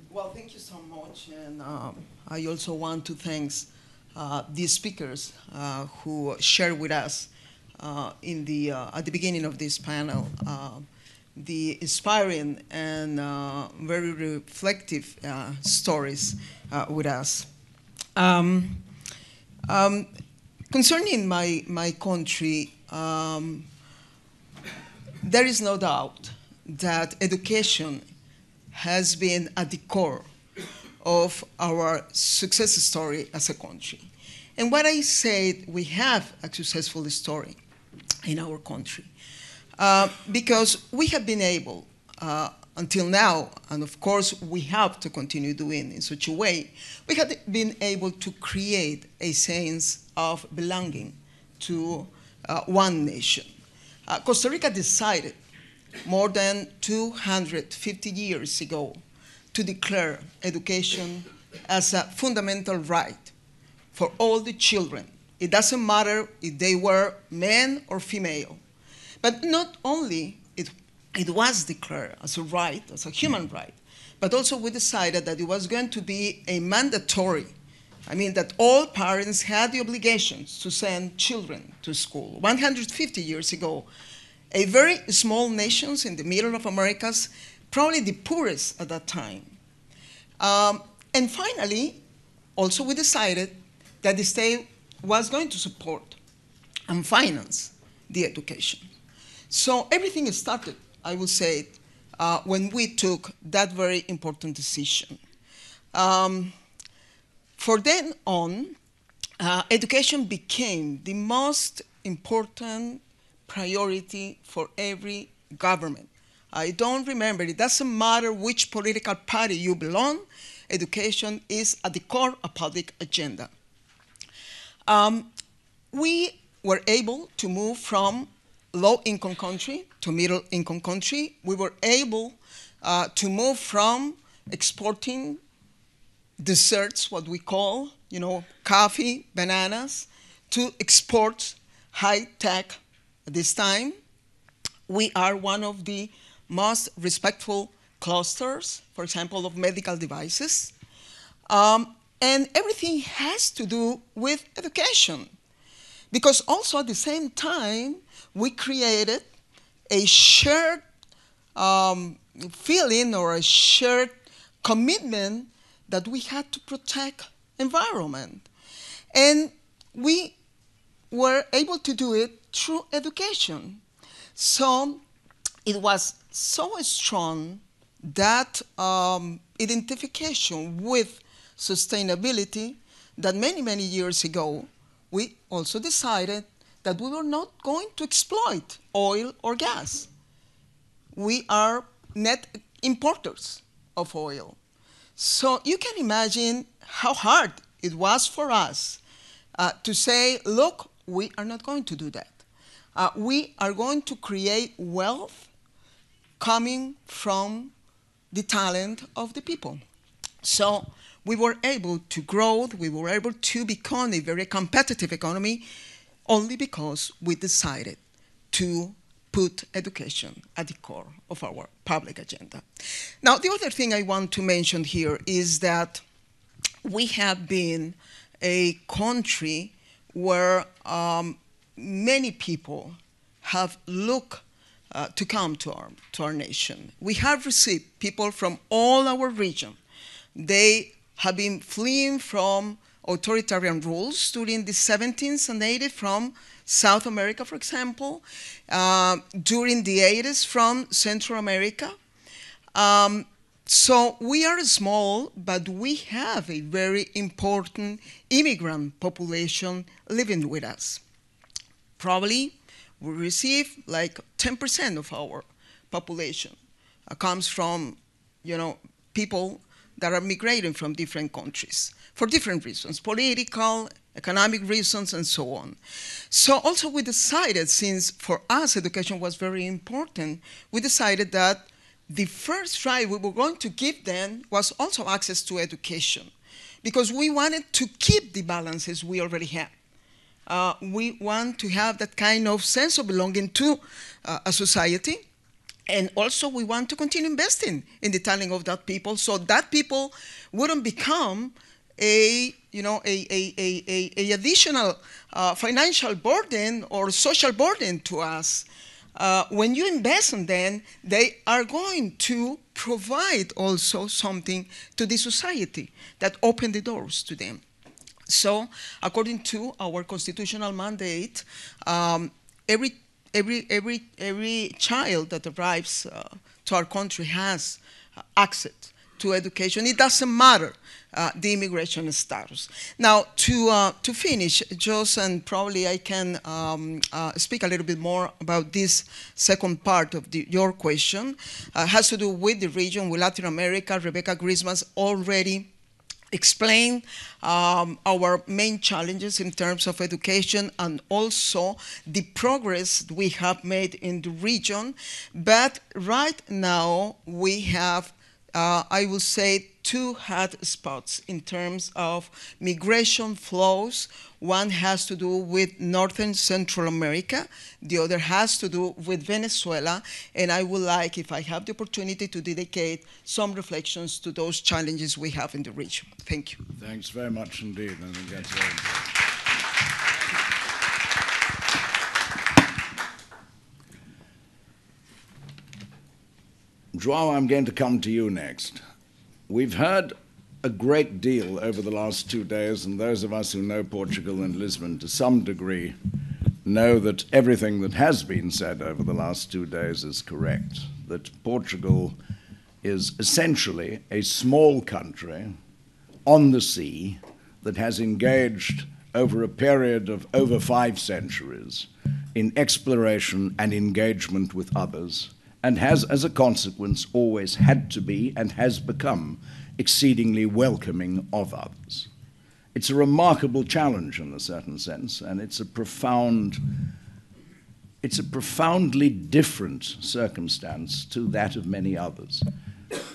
Speaker 4: Well, thank you so much, and I also want to thank these speakers who shared with us at the beginning of this panel the inspiring and very reflective stories with us. Concerning my country, there is no doubt that education has been at the core of our success story as a country. And what I said, we have a successful story in our country because we have been able, until now, and of course we have to continue doing in such a way, we have been able to create a sense of belonging to one nation. Costa Rica decided more than 250 years ago to declare education as a fundamental right for all the children. It doesn't matter if they were men or female. But not only it was declared as a right, as a human right, but also we decided that it was going to be a mandatory, I mean that all parents had the obligations to send children to school. 150 years ago, a very small nation in the middle of Americas, probably the poorest at that time, And finally, also we decided that the state was going to support and finance the education. So everything started, I would say, when we took that very important decision. For then on, education became the most important priority for every government. I don't remember, it doesn't matter which political party you belong, education is at the core of public agenda. We were able to move from low-income country to middle-income country. We were able to move from exporting desserts, what we call, coffee, bananas, to export high-tech at this time. We are one of the most respectful clusters, for example, of medical devices. And everything has to do with education. Because also at the same time, we created a shared feeling or a shared commitment that we had to protect environment. And we were able to do it through education. So it was so strong that identification with sustainability that many, many years ago, we also decided that we were not going to exploit oil or gas. We are net importers of oil. So you can imagine how hard it was for us to say, look, we are not going to do that. We are going to create wealth coming from the talent of the people. So we were able to grow, we were able to become a very competitive economy only because we decided to put education at the core of our public agenda. Now, the other thing I want to mention here is that we have been a country where many people have looked to come to our nation. We have received people from all our region. They have been fleeing from authoritarian rules during the 70s and 80s from South America, for example, during the 80s from Central America. So we are small, but we have a very important immigrant population living with us. Probably we receive like 10% of our population comes from, people that are migrating from different countries for different reasons, political, economic reasons, and so on. So also we decided, since for us education was very important, we decided that the first right we were going to give them was also access to education, because we wanted to keep the balances we already had. We want to have that kind of sense of belonging to a society. And also we want to continue investing in the talent of that people, so that people wouldn't become a additional financial burden or social burden to us. When you invest in them, they are going to provide also something to the society that open the doors to them. So according to our constitutional mandate, every child that arrives to our country has access to education. It doesn't matter the immigration status. Now, to finish, and probably I can speak a little bit more about this second part of your question, has to do with the region, with Latin America. Rebecca Grismas already explain our main challenges in terms of education and also the progress we have made in the region. But right now we have, I will say, two hot spots in terms of migration flows. One has to do with Northern Central America. The other has to do with Venezuela. And I would like, if I have the opportunity, to dedicate some reflections to those challenges we have in the region. Thank you.
Speaker 6: Thanks very much indeed. I think that's very important. Joao, I'm going to come to you next. We've heard a great deal over the last 2 days, and those of us who know Portugal and Lisbon to some degree know that everything that has been said over the last 2 days is correct, that Portugal is essentially a small country on the sea that has engaged over a period of over 5 centuries in exploration and engagement with others, and has, as a consequence, always had to be and has become exceedingly welcoming of others. It's a remarkable challenge in a certain sense, and it's a profoundly different circumstance to that of many others.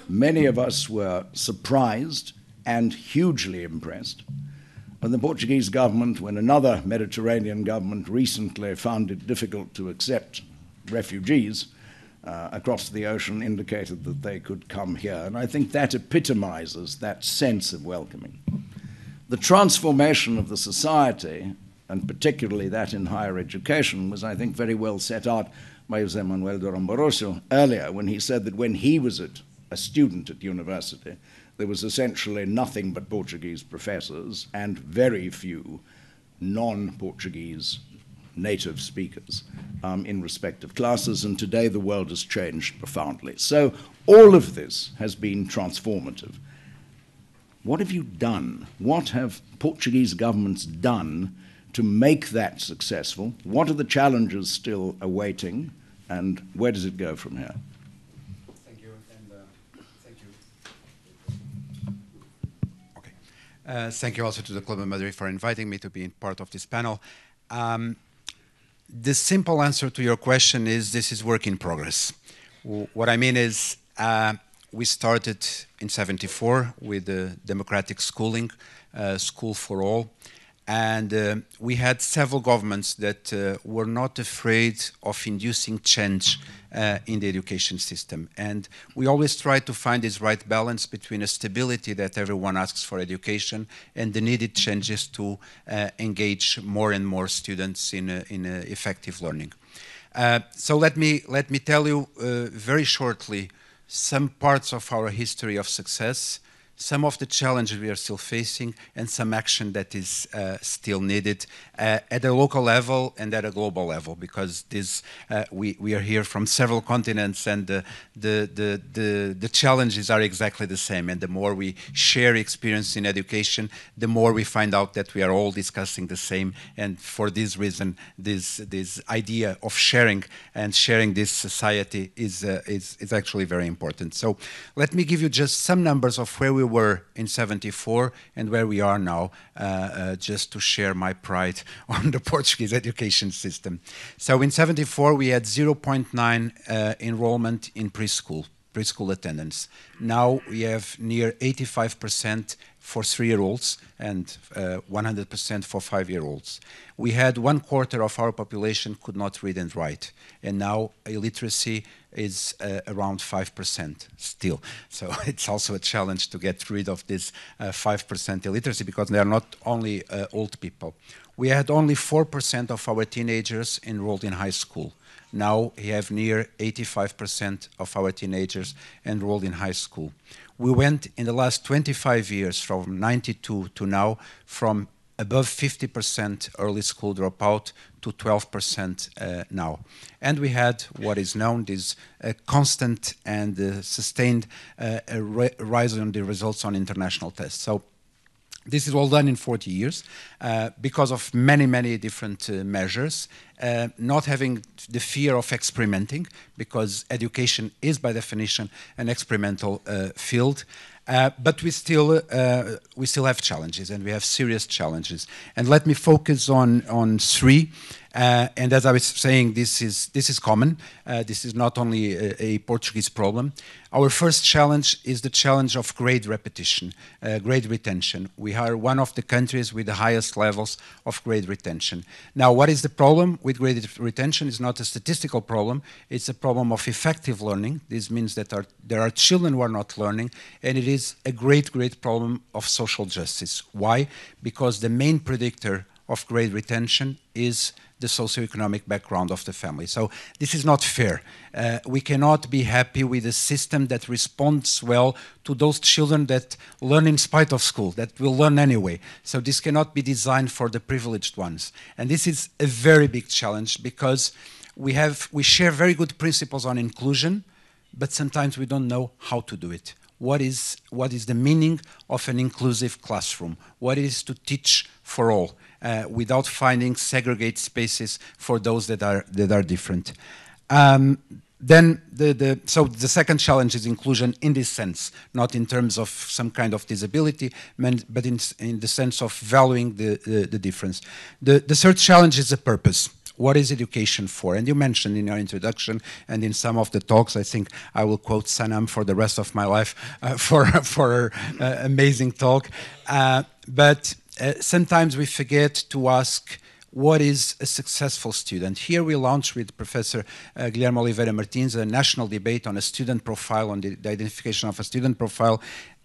Speaker 6: Many of us were surprised and hugely impressed when the Portuguese government, when another Mediterranean government recently found it difficult to accept refugees across the ocean, indicated that they could come here. And I think that epitomizes that sense of welcoming. The transformation of the society, and particularly that in higher education, was, I think, very well set out by José Manuel Durão Barroso earlier, when he said that when he was a student at university, there was essentially nothing but Portuguese professors and very few non-Portuguese native speakers in respective classes, and today the world has changed profoundly. So all of this has been transformative. What have you done? What have Portuguese governments done to make that successful? What are the challenges still awaiting, and where does it go from here?
Speaker 8: Thank you, and thank you. Okay. Thank you also to the Club of Madrid for inviting me to be part of this panel. The simple answer to your question is this is work in progress. What I mean is we started in '74 with the democratic schooling, School for All, and we had several governments that were not afraid of inducing change in the education system. And we always try to find this right balance between a stability that everyone asks for education and the needed changes to engage more and more students in effective learning. So let me tell you very shortly some parts of our history of success, some of the challenges we are still facing, and some action that is still needed at a local level and at a global level, because this, we are here from several continents, and the challenges are exactly the same. And the more we share experience in education, the more we find out that we are all discussing the same. And for this reason, this idea of sharing and sharing this society is actually very important. So let me give you just some numbers of where we were in '74 and where we are now, just to share my pride on the Portuguese education system. So in '74 we had 0.9 enrollment in preschool attendance. Now we have near 85% for 3-year-olds and 100% for 5-year-olds. We had 1/4 of our population could not read and write, and now illiteracy is around 5% still. So it's also a challenge to get rid of this 5% illiteracy, because they are not only old people. We had only 4% of our teenagers enrolled in high school. Now we have near 85% of our teenagers enrolled in high school. We went in the last 25 years, from '92 to now, from above 50% early school dropout to 12% now. And we had what is known as a constant and sustained rise in the results on international tests. So this is all done in 40 years because of many, many different measures, not having the fear of experimenting, because education is by definition an experimental field. But we still have challenges, and we have serious challenges. And let me focus on 3. And as I was saying, this is common. This is not only a Portuguese problem. Our first challenge is the challenge of grade repetition, grade retention. We are one of the countries with the highest levels of grade retention. Now, what is the problem with grade retention? It's not a statistical problem. It's a problem of effective learning. This means that there are children who are not learning, and it is a great, great problem of social justice. Why? Because the main predictor of grade retention is the socioeconomic background of the family. So this is not fair. We cannot be happy with a system that responds well to those children that learn in spite of school, that will learn anyway. So this cannot be designed for the privileged ones. And this is a very big challenge because we share very good principles on inclusion, but sometimes we don't know how to do it. What is the meaning of an inclusive classroom? What is to teach for all without finding segregate spaces for those that are different? Then so the second challenge is inclusion in this sense, not in terms of some kind of disability, but in the sense of valuing the difference. The third challenge is the purpose. What is education for? And you mentioned in your introduction and in some of the talks, I think I will quote Sanam for the rest of my life for her amazing talk. But sometimes we forget to ask, what is a successful student? Here we launched with Professor Guilherme Oliveira Martins a national debate on a student profile, on the identification of a student profile,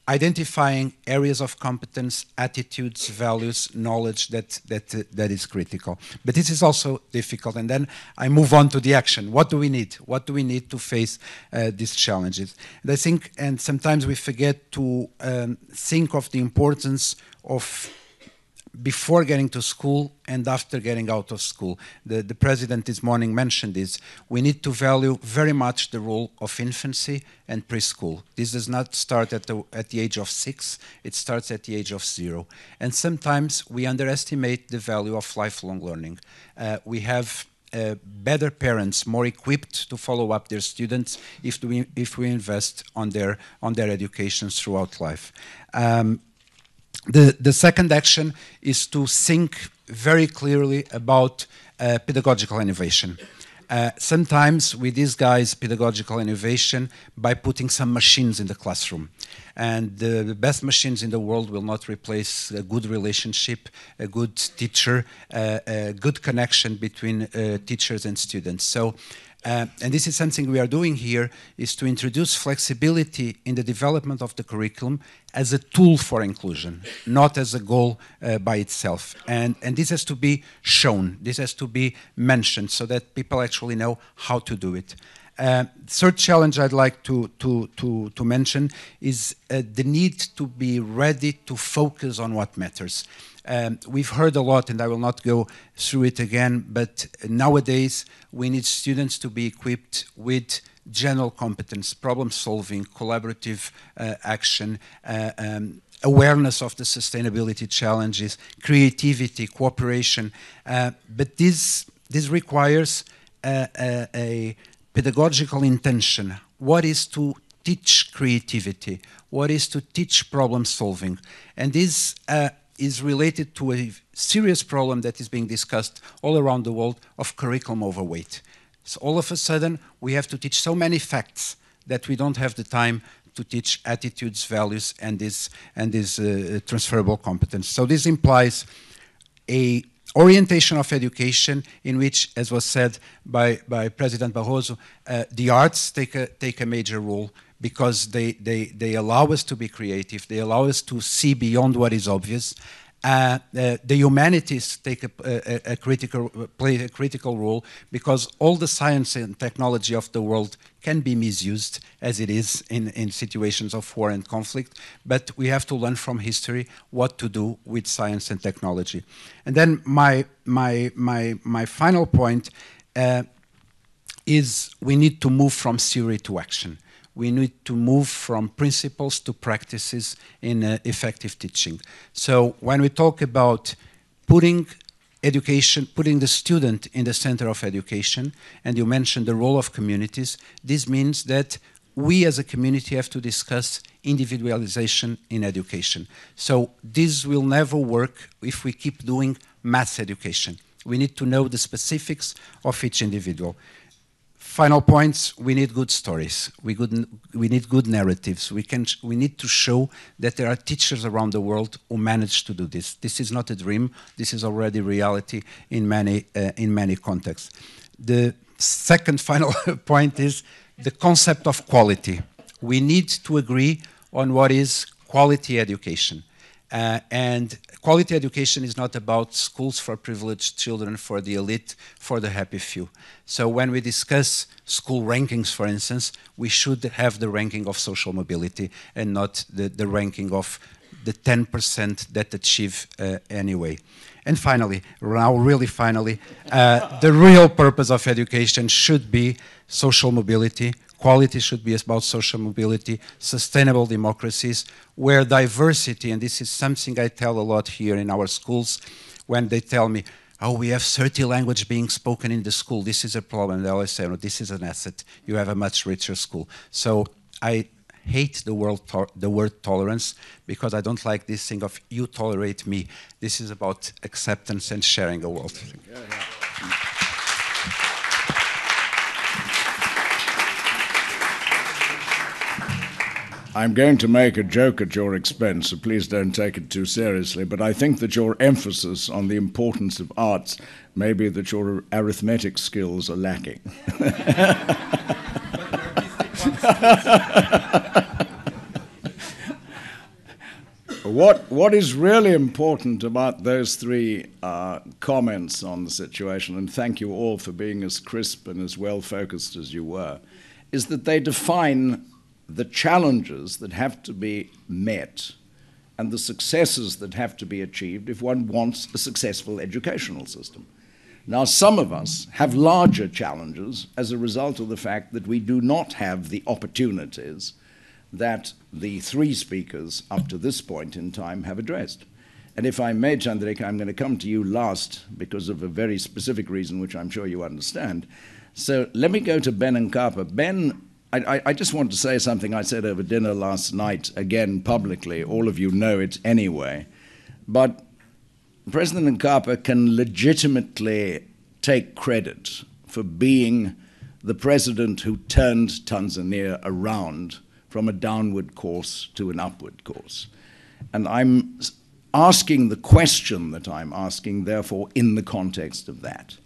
Speaker 8: identifying areas of competence, attitudes, values, knowledge that is critical. But this is also difficult. And then I move on to the action. What do we need? What do we need to face these challenges? And I think, and sometimes we forget to think of the importance of before getting to school and after getting out of school. The president this morning mentioned this. We need to value very much the role of infancy and preschool. This does not start at the age of 6, it starts at the age of 0. And sometimes we underestimate the value of lifelong learning. We have better parents, more equipped to follow up their students if we invest on their education throughout life. The second action is to think very clearly about pedagogical innovation. Sometimes we disguise pedagogical innovation by putting some machines in the classroom. And the best machines in the world will not replace a good relationship, a good teacher, a good connection between teachers and students. So, and this is something we are doing here, is to introduce flexibility in the development of the curriculum as a tool for inclusion, not as a goal by itself. And this has to be shown, this has to be mentioned so that people actually know how to do it. Third challenge I'd like to mention is the need to be ready to focus on what matters. We've heard a lot, and I will not go through it again, but nowadays we need students to be equipped with general competence, problem solving, collaborative action, awareness of the sustainability challenges, creativity, cooperation. But this requires a pedagogical intention. What is to teach creativity? What is to teach problem solving? And this is related to a serious problem that is being discussed all around the world of curriculum overweight. So all of a sudden, we have to teach so many facts that we don't have the time to teach attitudes, values, and this transferable competence. So this implies a orientation of education in which, as was said by President Barroso, the arts take a major role because they allow us to be creative, they allow us to see beyond what is obvious. The humanities play a critical role because all the science and technology of the world can be misused as it is in situations of war and conflict, but we have to learn from history what to do with science and technology. And then my final point is we need to move from theory to action. We need to move from principles to practices in effective teaching. So when we talk about putting education, putting the student in the center of education, and you mentioned the role of communities, this means that we as a community have to discuss individualization in education. So this will never work if we keep doing mass education. We need to know the specifics of each individual. Final points, we need good stories. We need good narratives. We need to show that there are teachers around the world who manage to do this. This is not a dream. This is already reality in many contexts. The second final point is the concept of quality. We need to agree on what is quality education. And quality education is not about schools for privileged children, for the elite, for the happy few. So when we discuss school rankings, for instance, we should have the ranking of social mobility and not the ranking of the 10% that achieve anyway. And finally, now really finally, the real purpose of education should be social mobility. Quality should be about social mobility, sustainable democracies, where diversity, and this is something I tell a lot here in our schools, when they tell me, oh, we have 30 languages being spoken in the school, this is a problem. They always say, no, this is an asset. You have a much richer school. So I hate the word tolerance, because I don't like this thing of you tolerate me. This is about acceptance and sharing a world.
Speaker 6: I'm going to make a joke at your expense, so please don't take it too seriously, but I think that your emphasis on the importance of arts may be that your arithmetic skills are lacking. What is really important about those three comments on the situation, and thank you all for being as crisp and as well-focused as you were, is that they define the challenges that have to be met and the successes that have to be achieved if one wants a successful educational system. Now, some of us have larger challenges as a result of the fact that we do not have the opportunities that the three speakers up to this point in time have addressed. And if I may, Chandrika, I'm going to come to you last because of a very specific reason which I'm sure you understand. So let me go to Ben and Kapa. Ben, I just want to say something I said over dinner last night, again publicly. All of you know it anyway. But President Nkapa can legitimately take credit for being the president who turned Tanzania around from a downward course to an upward course. And I'm asking the question that I'm asking, therefore, in the context of that.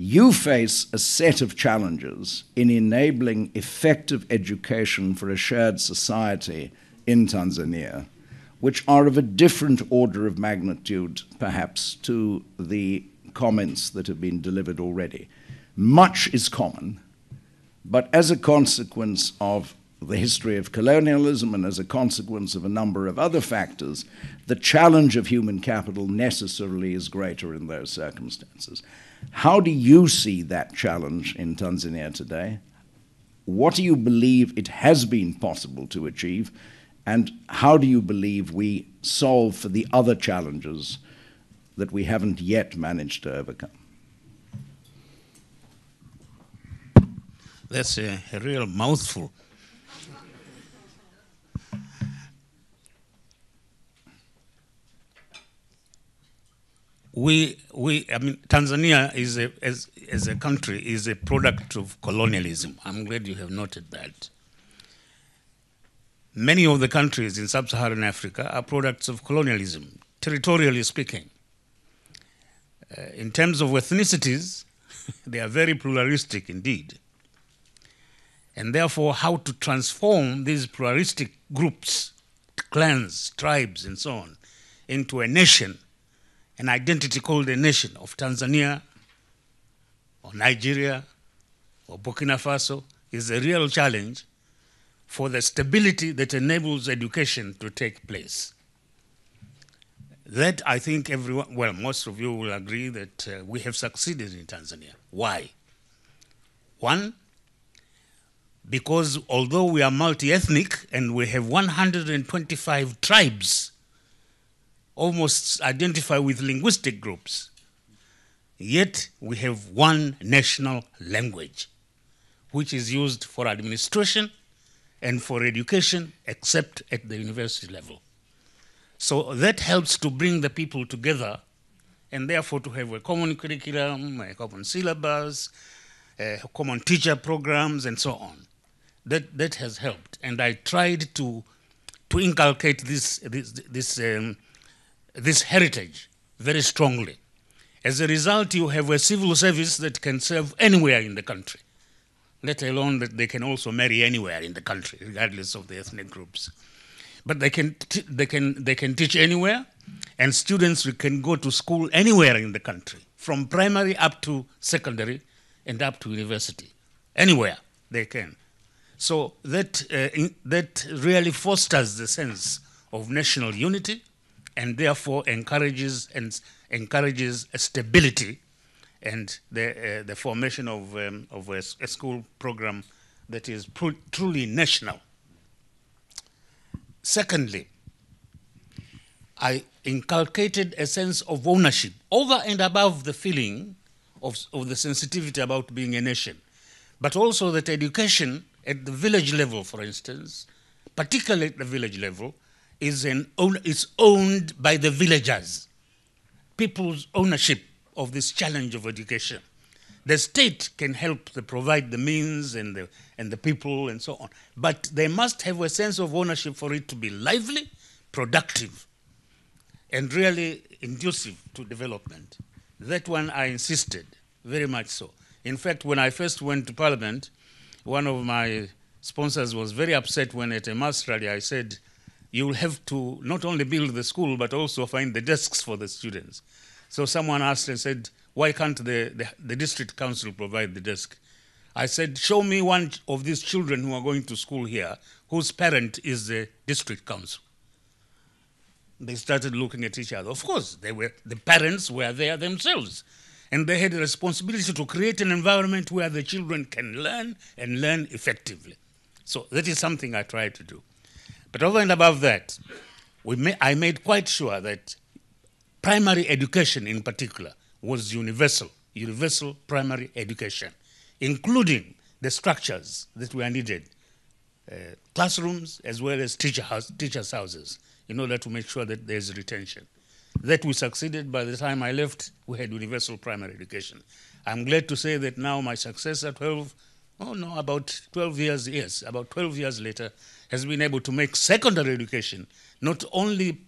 Speaker 6: You face a set of challenges in enabling effective education for a shared society in Tanzania, which are of a different order of magnitude, perhaps, to the comments that have been delivered already. Much is common, but as a consequence of the history of colonialism and as a consequence of a number of other factors, the challenge of human capital necessarily is greater in those circumstances. How do you see that challenge in Tanzania today? What do you believe it has been possible to achieve? And how do you believe we solve for the other challenges that we haven't yet managed to overcome?
Speaker 9: That's a real mouthful. I mean, Tanzania is as a country is a product of colonialism. I'm glad you have noted that. Many of the countries in sub-Saharan Africa are products of colonialism, territorially speaking. In terms of ethnicities, they are very pluralistic indeed. And therefore, how to transform these pluralistic groups, clans, tribes, and so on, into a nation, an identity called a nation of Tanzania or Nigeria or Burkina Faso is a real challenge for the stability that enables education to take place. That I think everyone, well, most of you will agree that we have succeeded in Tanzania. Why? One, because although we are multi-ethnic and we have 125 tribes, almost identify with linguistic groups, yet we have one national language, which is used for administration and for education, except at the university level. So that helps to bring the people together and therefore to have a common curriculum, a common syllabus, common teacher programs, and so on. That has helped. And I tried to inculcate this heritage very strongly. As a result, you have a civil service that can serve anywhere in the country, let alone that they can also marry anywhere in the country, regardless of the ethnic groups. But they can teach anywhere, and students can go to school anywhere in the country, from primary up to secondary and up to university. Anywhere they can. So that really fosters the sense of national unity, and therefore encourages a stability and the formation of a school program that is truly national. Secondly, I inculcated a sense of ownership over and above the feeling of the sensitivity about being a nation, but also that education at the village level, for instance, particularly at the village level, is owned by the villagers, people's ownership of this challenge of education. The state can help to provide the means and the people and so on, but they must have a sense of ownership for it to be lively, productive, and really inducive to development. That one I insisted, very much so. In fact, when I first went to Parliament, one of my sponsors was very upset when at a mass rally I said, you'll have to not only build the school, but also find the desks for the students. So someone asked and said, why can't the district council provide the desk? I said, show me one of these children who are going to school here, whose parent is the district council. They started looking at each other. Of course, the parents were there themselves, and they had a responsibility to create an environment where the children can learn and learn effectively. So that is something I tried to do. But over and above that, I made quite sure that primary education in particular was universal primary education, including the structures that were needed, classrooms as well as teachers' houses, in order to make sure that there's retention. That we succeeded. By the time I left, we had universal primary education. I'm glad to say that now my successor, about 12 years later, has been able to make secondary education not only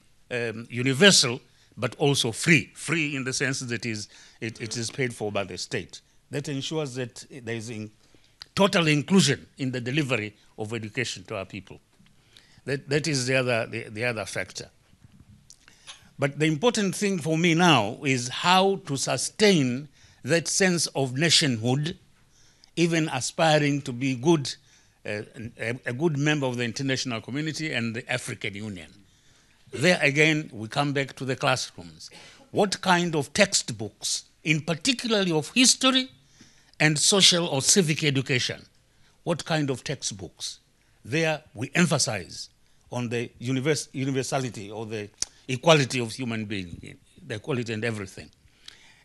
Speaker 9: universal, but also free in the sense that it is paid for by the state. That ensures that there is total inclusion in the delivery of education to our people. That is the other factor. But the important thing for me now is how to sustain that sense of nationhood, even aspiring to be a good member of the international community and the African Union. There again, we come back to the classrooms. What kind of textbooks, in particularly of history and social or civic education, what kind of textbooks? There we emphasize on the universality or the equality of human being, the equality and everything.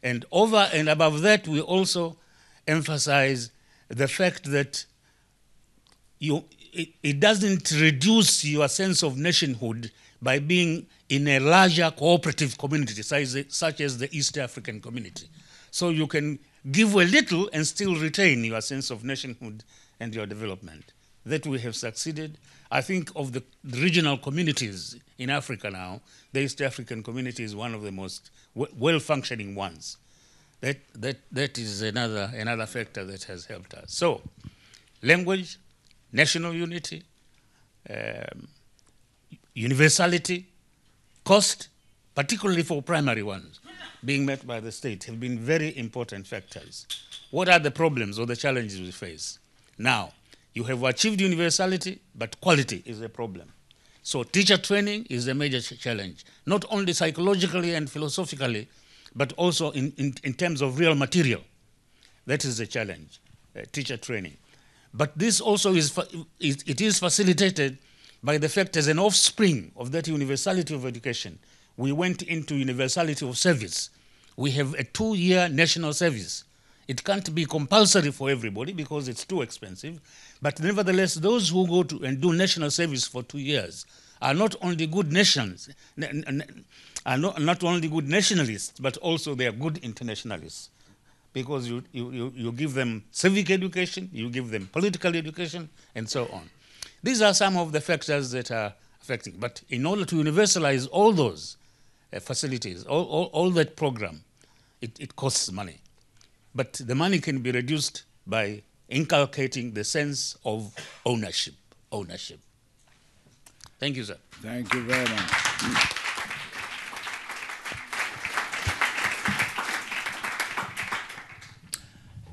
Speaker 9: And over and above that, we also emphasize the fact that it doesn't reduce your sense of nationhood by being in a larger cooperative community, such as the East African community. So you can give a little and still retain your sense of nationhood and your development. That we have succeeded. I think of the regional communities in Africa now, the East African community is one of the most well-functioning ones. That is another factor that has helped us. So, language, national unity, universality, cost, particularly for primary ones, being met by the state, have been very important factors. What are the problems or the challenges we face? Now, you have achieved universality, but quality is a problem. So teacher training is a major challenge, not only psychologically and philosophically, but also in terms of real material. That is the challenge, teacher training. But this also is facilitated by the fact, as an offspring of that universality of education, we went into universality of service. We have a 2-year national service. It can't be compulsory for everybody because it's too expensive. But nevertheless, those who go to and do national service for 2 years are not only good nations, not only good nationalists, but also they are good internationalists. Because you give them civic education, you give them political education, and so on. These are some of the factors that are affecting. But in order to universalize all those facilities, all that program, it costs money. But the money can be reduced by inculcating the sense of ownership. Thank you, sir.
Speaker 6: Thank you very much.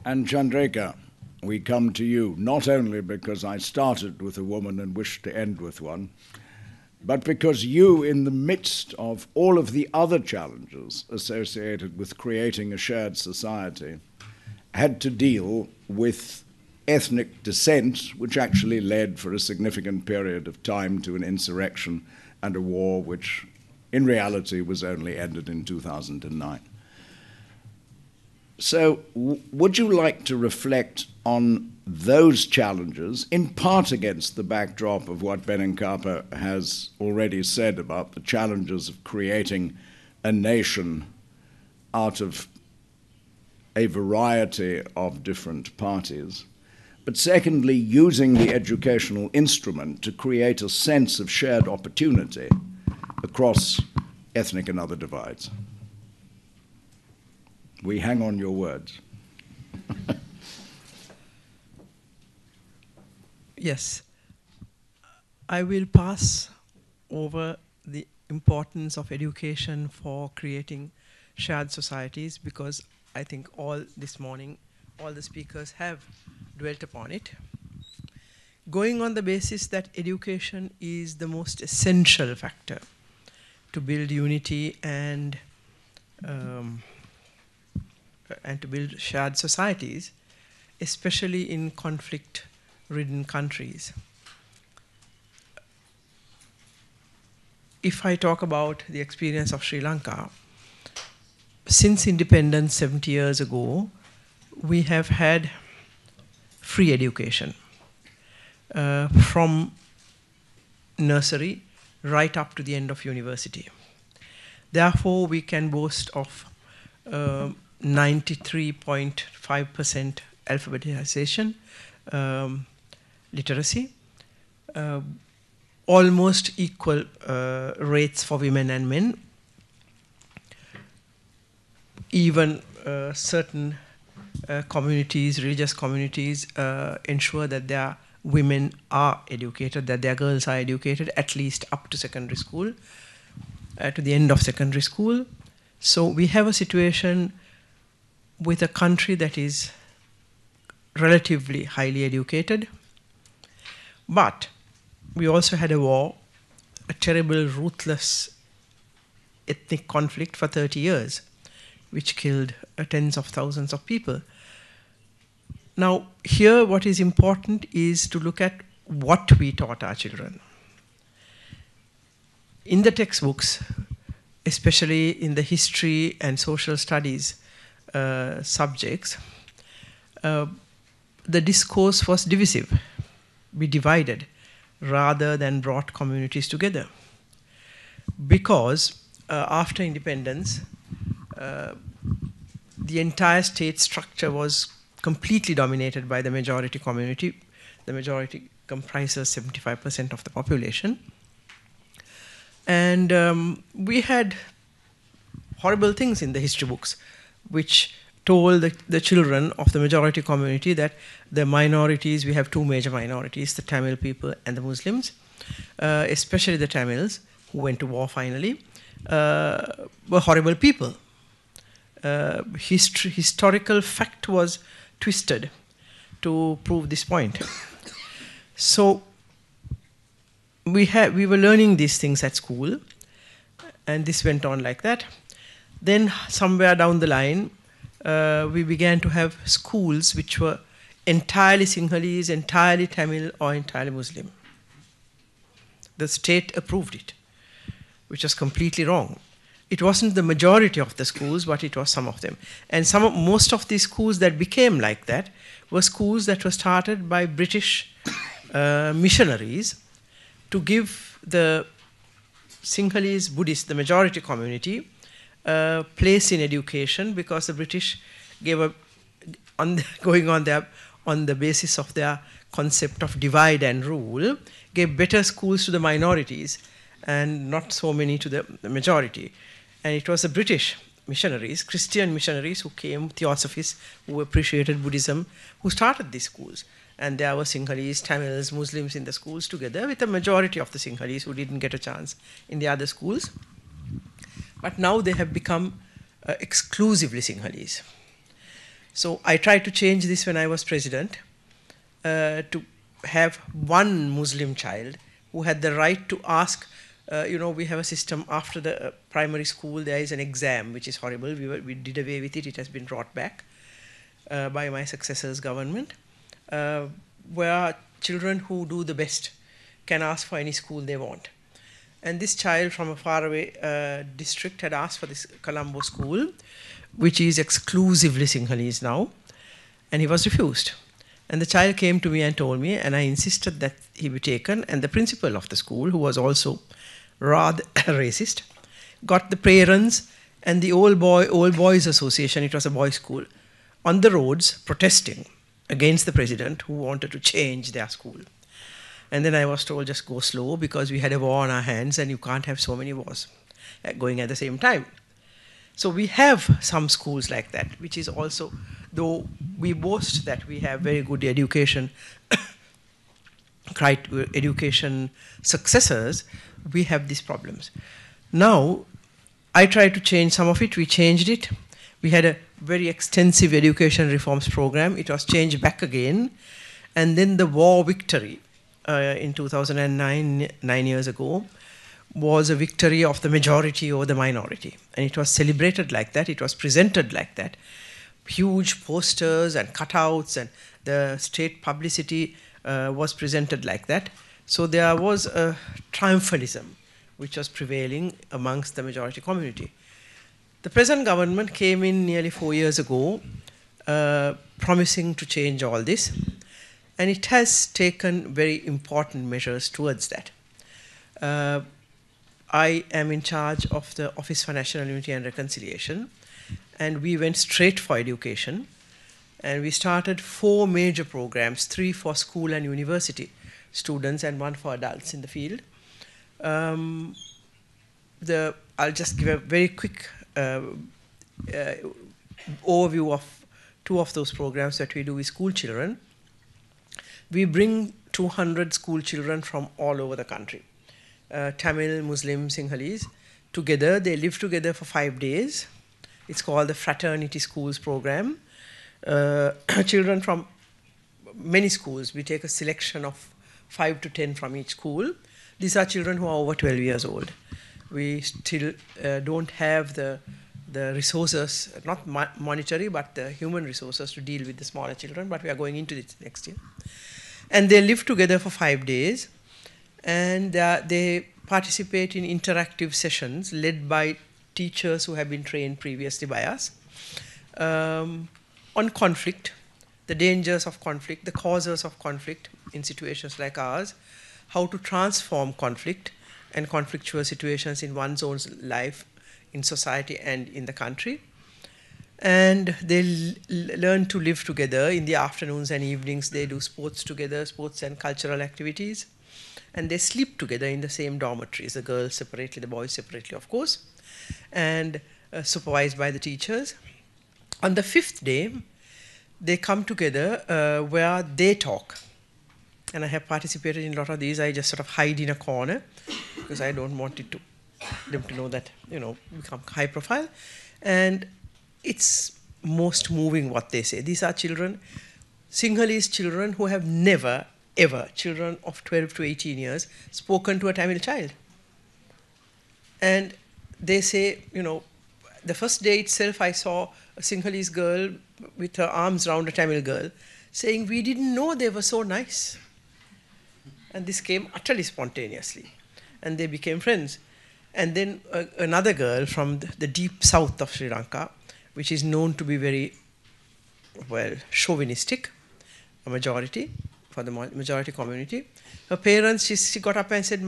Speaker 6: And Chandrika, we come to you, not only because I started with a woman and wish to end with one, but because you, in the midst of all of the other challenges associated with creating a shared society, had to deal with ethnic dissent, which actually led for a significant period of time to an insurrection and a war which in reality was only ended in 2009. So would you like to reflect on those challenges, in part against the backdrop of what Benincapa has already said about the challenges of creating a nation out of a variety of different parties, but secondly, using the educational instrument to create a sense of shared opportunity across ethnic and other divides? We hang on your words.
Speaker 10: Yes. I will pass over the importance of education for creating shared societies, because I think all this morning, all the speakers have dwelt upon it. Going on the basis that education is the most essential factor to build unity and to build shared societies, especially in conflict-ridden countries. If I talk about the experience of Sri Lanka, since independence 70 years ago, we have had free education from nursery right up to the end of university. Therefore, we can boast of 93.5% alphabetization, literacy, almost equal rates for women and men. Even certain communities, religious communities, ensure that their women are educated, that their girls are educated, at least up to secondary school, to the end of secondary school. So we have a situation with a country that is relatively highly educated, but we also had a war, a terrible, ruthless ethnic conflict for 30 years, which killed tens of thousands of people. Now, here what is important is to look at what we taught our children. In the textbooks, especially in the history and social studies subjects, the discourse was divisive. We divided rather than brought communities together. Because after independence, the entire state structure was completely dominated by the majority community. The majority comprises 75% of the population. And we had horrible things in the history books, which told the children of the majority community that the minorities, we have two major minorities, the Tamil people and the Muslims, especially the Tamils, who went to war finally, were horrible people. Historical fact was twisted to prove this point. So we were learning these things at school, and this went on like that. Then somewhere down the line, we began to have schools which were entirely Sinhalese, entirely Tamil, or entirely Muslim. The state approved it, which was completely wrong. It wasn't the majority of the schools, but it was some of them. And most of these schools that became like that were schools that were started by British missionaries to give the Sinhalese Buddhists, the majority community, place in education, because the British gave going on the basis of their concept of divide and rule, gave better schools to the minorities and not so many to the majority. And it was the British missionaries, Christian missionaries who came, theosophists who appreciated Buddhism, who started these schools. And there were Sinhalese, Tamils, Muslims in the schools together, with a majority of the Sinhalese who didn't get a chance in the other schools. But now they have become exclusively Sinhalese. So I tried to change this when I was president, to have one Muslim child who had the right to ask. We have a system after the primary school, there is an exam, which is horrible. We did away with it. It has been brought back by my successor's government, where children who do the best can ask for any school they want. And this child from a faraway district had asked for this Colombo school, which is exclusively Sinhalese now, and he was refused. And the child came to me and told me, and I insisted that he be taken, and the principal of the school, who was also rather racist, got the parents and the old boys association, it was a boys' school, on the roads protesting against the president who wanted to change their school. And then I was told, just go slow, because we had a war on our hands and you can't have so many wars going at the same time. So we have some schools like that, which is also, though we boast that we have very good education successors, we have these problems. Now, I tried to change some of it. We changed it. We had a very extensive education reforms program. It was changed back again. And then the war victory in 2009, 9 years ago, was a victory of the majority over the minority. And it was celebrated like that. It was presented like that. Huge posters and cutouts, and the state publicity was presented like that. So there was a triumphalism which was prevailing amongst the majority community. The present government came in nearly 4 years ago, promising to change all this, and it has taken very important measures towards that. I am in charge of the Office for National Unity and Reconciliation, and we went straight for education, and we started 4 major programs, 3 for school and university students and 1 for adults in the field. I'll just give a very quick overview of 2 of those programs that we do with school children. We bring 200 school children from all over the country, Tamil, Muslim, Sinhalese, together. They live together for 5 days. It's called the Fraternity Schools program. Children from many schools, we take a selection of 5 to 10 from each school. These are children who are over 12 years old. We still don't have the resources, not monetary, but the human resources to deal with the smaller children, but we are going into it next year. And they live together for 5 days, and they participate in interactive sessions led by teachers who have been trained previously by us on conflict, the dangers of conflict, the causes of conflict in situations like ours, how to transform conflict and conflictual situations in one's own life, in society and in the country. And they learn to live together. In the afternoons and evenings, they do sports together, sports and cultural activities. And they sleep together in the same dormitories, the girls separately, the boys separately, of course, and supervised by the teachers. On the 5th day, they come together where they talk. And I have participated in a lot of these. I just sort of hide in a corner because I don't want them to know that, become high profile. And it's most moving what they say. These are children, Sinhalese children, who have never, ever, children of 12 to 18 years, spoken to a Tamil child. And they say, the first day itself, I saw a Sinhalese girl with her arms around a Tamil girl saying, "We didn't know they were so nice." And this came utterly spontaneously. And they became friends. And then another girl from the deep south of Sri Lanka, which is known to be very, chauvinistic, a majority, for the majority community. Her parents, she got up and said,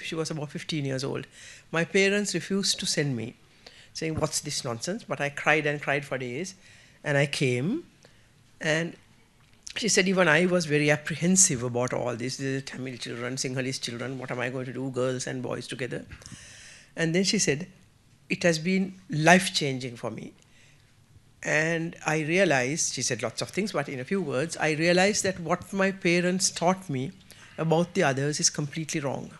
Speaker 10: she was about 15 years old. My parents refused to send me, saying, "What's this nonsense?" But I cried and cried for days. And I came, and she said, even I was very apprehensive about all this. These are Tamil children, Sinhalese children, what am I going to do, girls and boys together? And then she said, it has been life-changing for me. And I realized, she said lots of things, but in a few words, I realized that what my parents taught me about the others is completely wrong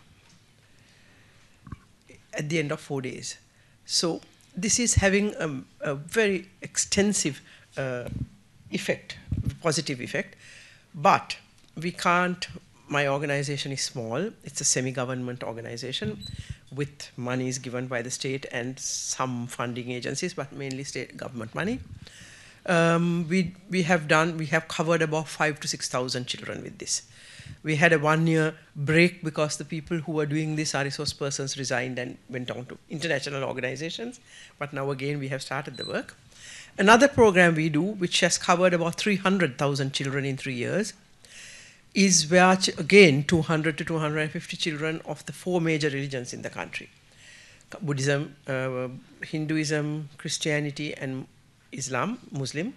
Speaker 10: at the end of 4 days. So this is having a very extensive effect, positive effect, but we can't, my organization is small, it's a semi-government organization with monies given by the state and some funding agencies, but mainly state government money. We have covered about 5,000 to 6,000 children with this. We had a 1-year break because the people who were doing this, our resource persons, resigned and went on to international organizations. But now again, we have started the work. Another program we do, which has covered about 300,000 children in 3 years, is where, again, 200 to 250 children of the 4 major religions in the country, Buddhism, Hinduism, Christianity, and Islam, Muslim,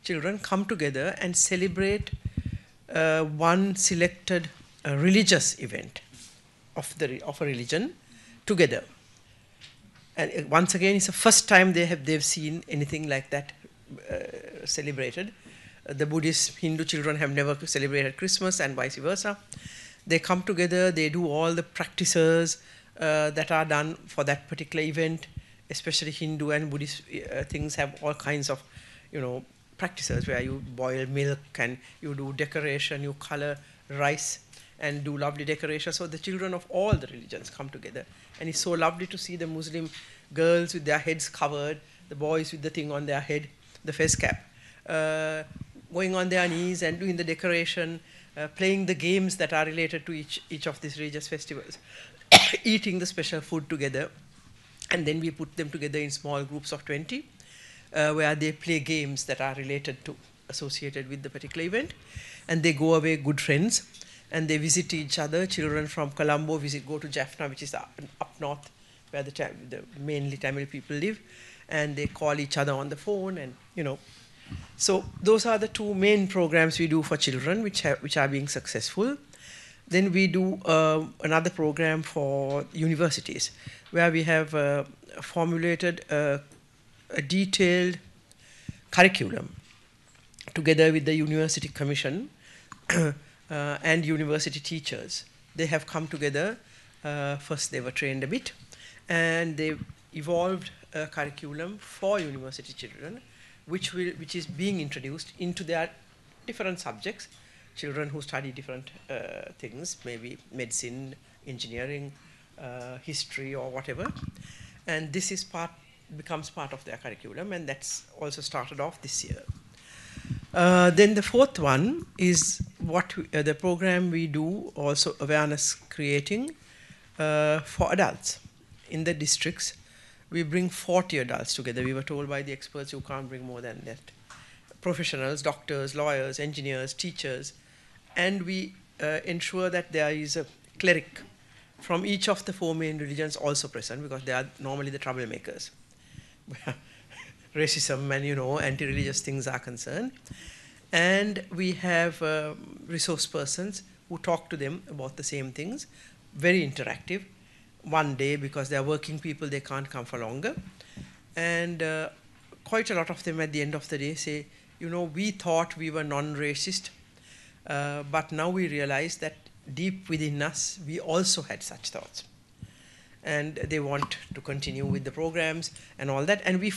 Speaker 10: children come together and celebrate one selected religious event of a religion together. And once again, it's the first time they've seen anything like that celebrated. The Buddhist Hindu children have never celebrated Christmas and vice versa. They come together, they do all the practices that are done for that particular event, especially Hindu and Buddhist things have all kinds of, practices where you boil milk and you do decoration, you color rice and do lovely decoration. So the children of all the religions come together. And it's so lovely to see the Muslim girls with their heads covered, the boys with the thing on their head, the face cap, going on their knees and doing the decoration, playing the games that are related to each of these religious festivals, eating the special food together. And then we put them together in small groups of 20, where they play games that are associated with the particular event. And they go away good friends, and they visit each other. Children from Colombo go to Jaffna, which is up north, where the mainly Tamil people live, and they call each other on the phone, and So those are the 2 main programs we do for children, which are being successful. Then we do another program for universities, where we have formulated a detailed curriculum together with the University Commission and university teachers. They have come together. First they were trained a bit, and they evolved a curriculum for university children, which is being introduced into their different subjects. Children who study different things, maybe medicine, engineering, history, or whatever. And this becomes part of their curriculum, and that's also started off this year. Then the 4th one is the program we do, also awareness creating for adults. In the districts, we bring 40 adults together. We were told by the experts you can't bring more than that. Professionals, doctors, lawyers, engineers, teachers, and we ensure that there is a cleric from each of the 4 main religions also present, because they are normally the troublemakers. Racism and anti-religious things are concerned. And we have resource persons who talk to them about the same things, very interactive. One day, because they're working people, they can't come for longer. And quite a lot of them at the end of the day say, we thought we were non-racist, but now we realize that deep within us, we also had such thoughts. And they want to continue with the programs and all that. And we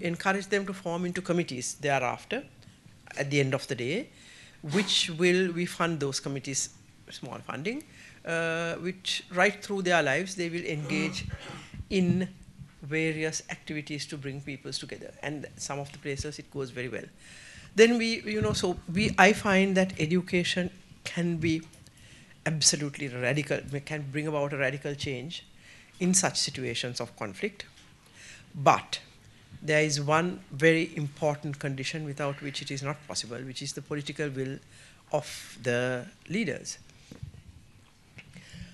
Speaker 10: encourage them to form into committees thereafter, at the end of the day, which we fund those committees, small funding, which right through their lives, they will engage in various activities to bring peoples together. And some of the places, it goes very well. Then I find that education can be absolutely radical, can bring about a radical change in such situations of conflict. But there is one very important condition without which it is not possible, which is the political will of the leaders.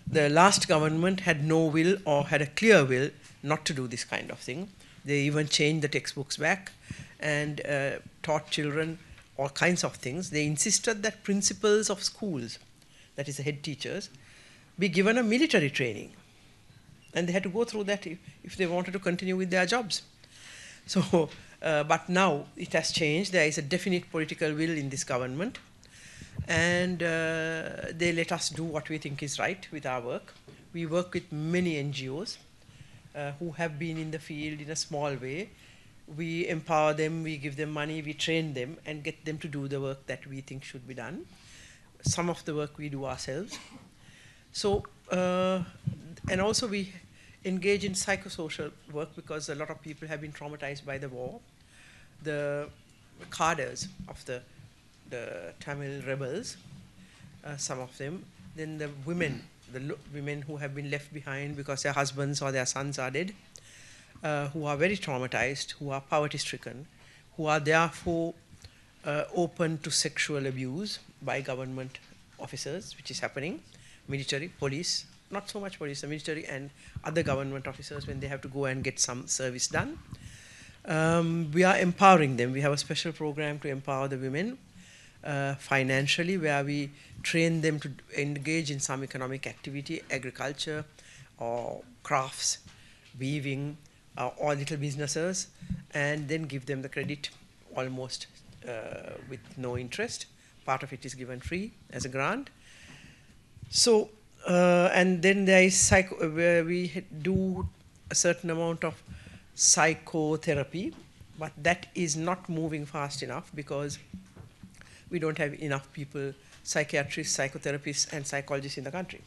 Speaker 10: The last government had no will, or had a clear will not to do this kind of thing. They even changed the textbooks back and taught children all kinds of things. They insisted that principals of schools, that is the head teachers, be given a military training. And they had to go through that if they wanted to continue with their jobs. So But now it has changed. There is a definite political will in this government. And they let us do what we think is right with our work. We work with many NGOs who have been in the field in a small way. We empower them, we give them money, we train them, and get them to do the work that we think should be done. Some of the work we do ourselves. So, and also we engage in psychosocial work because a lot of people have been traumatized by the war. The cadres of the Tamil rebels, some of them, then the women who have been left behind because their husbands or their sons are dead, who are very traumatized, who are poverty-stricken, who are therefore open to sexual abuse by government officers, which is happening, military, police, not so much police, the military and other government officers when they have to go and get some service done. We are empowering them. We have a special program to empower the women financially, where we train them to engage in some economic activity, agriculture or crafts, weaving, or little businesses, and then give them the credit almost with no interest. Part of it is given free as a grant. So, and then there is where we do a certain amount of psychotherapy, but that is not moving fast enough because we don't have enough people, psychiatrists, psychotherapists, and psychologists in the country.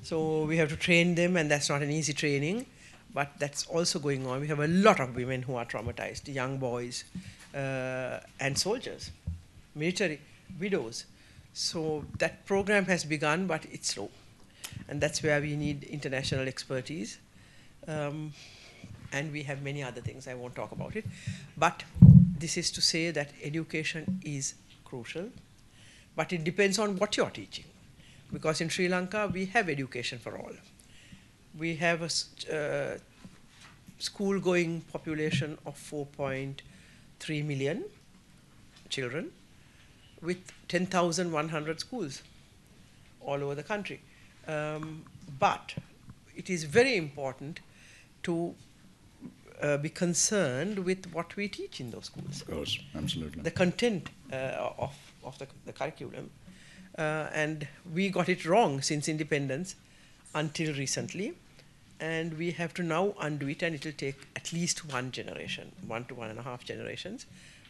Speaker 10: So we have to train them, and that's not an easy training, but that's also going on. We have a lot of women who are traumatized, young boys and soldiers, military, widows. So that program has begun, but it's slow. And that's where we need international expertise. And we have many other things, I won't talk about it. But this is to say that education is crucial, but it depends on what you're teaching. Because in Sri Lanka, we have education for all. We have a school-going population of 4.3 million children with 10,100 schools all over the country. But it is very important to be concerned with what we teach in those schools.
Speaker 6: Of course, absolutely.
Speaker 10: The content of the curriculum. And we got it wrong since independence until recently. And we have to now undo it, and it will take at least 1 generation, 1 to 1.5 generations.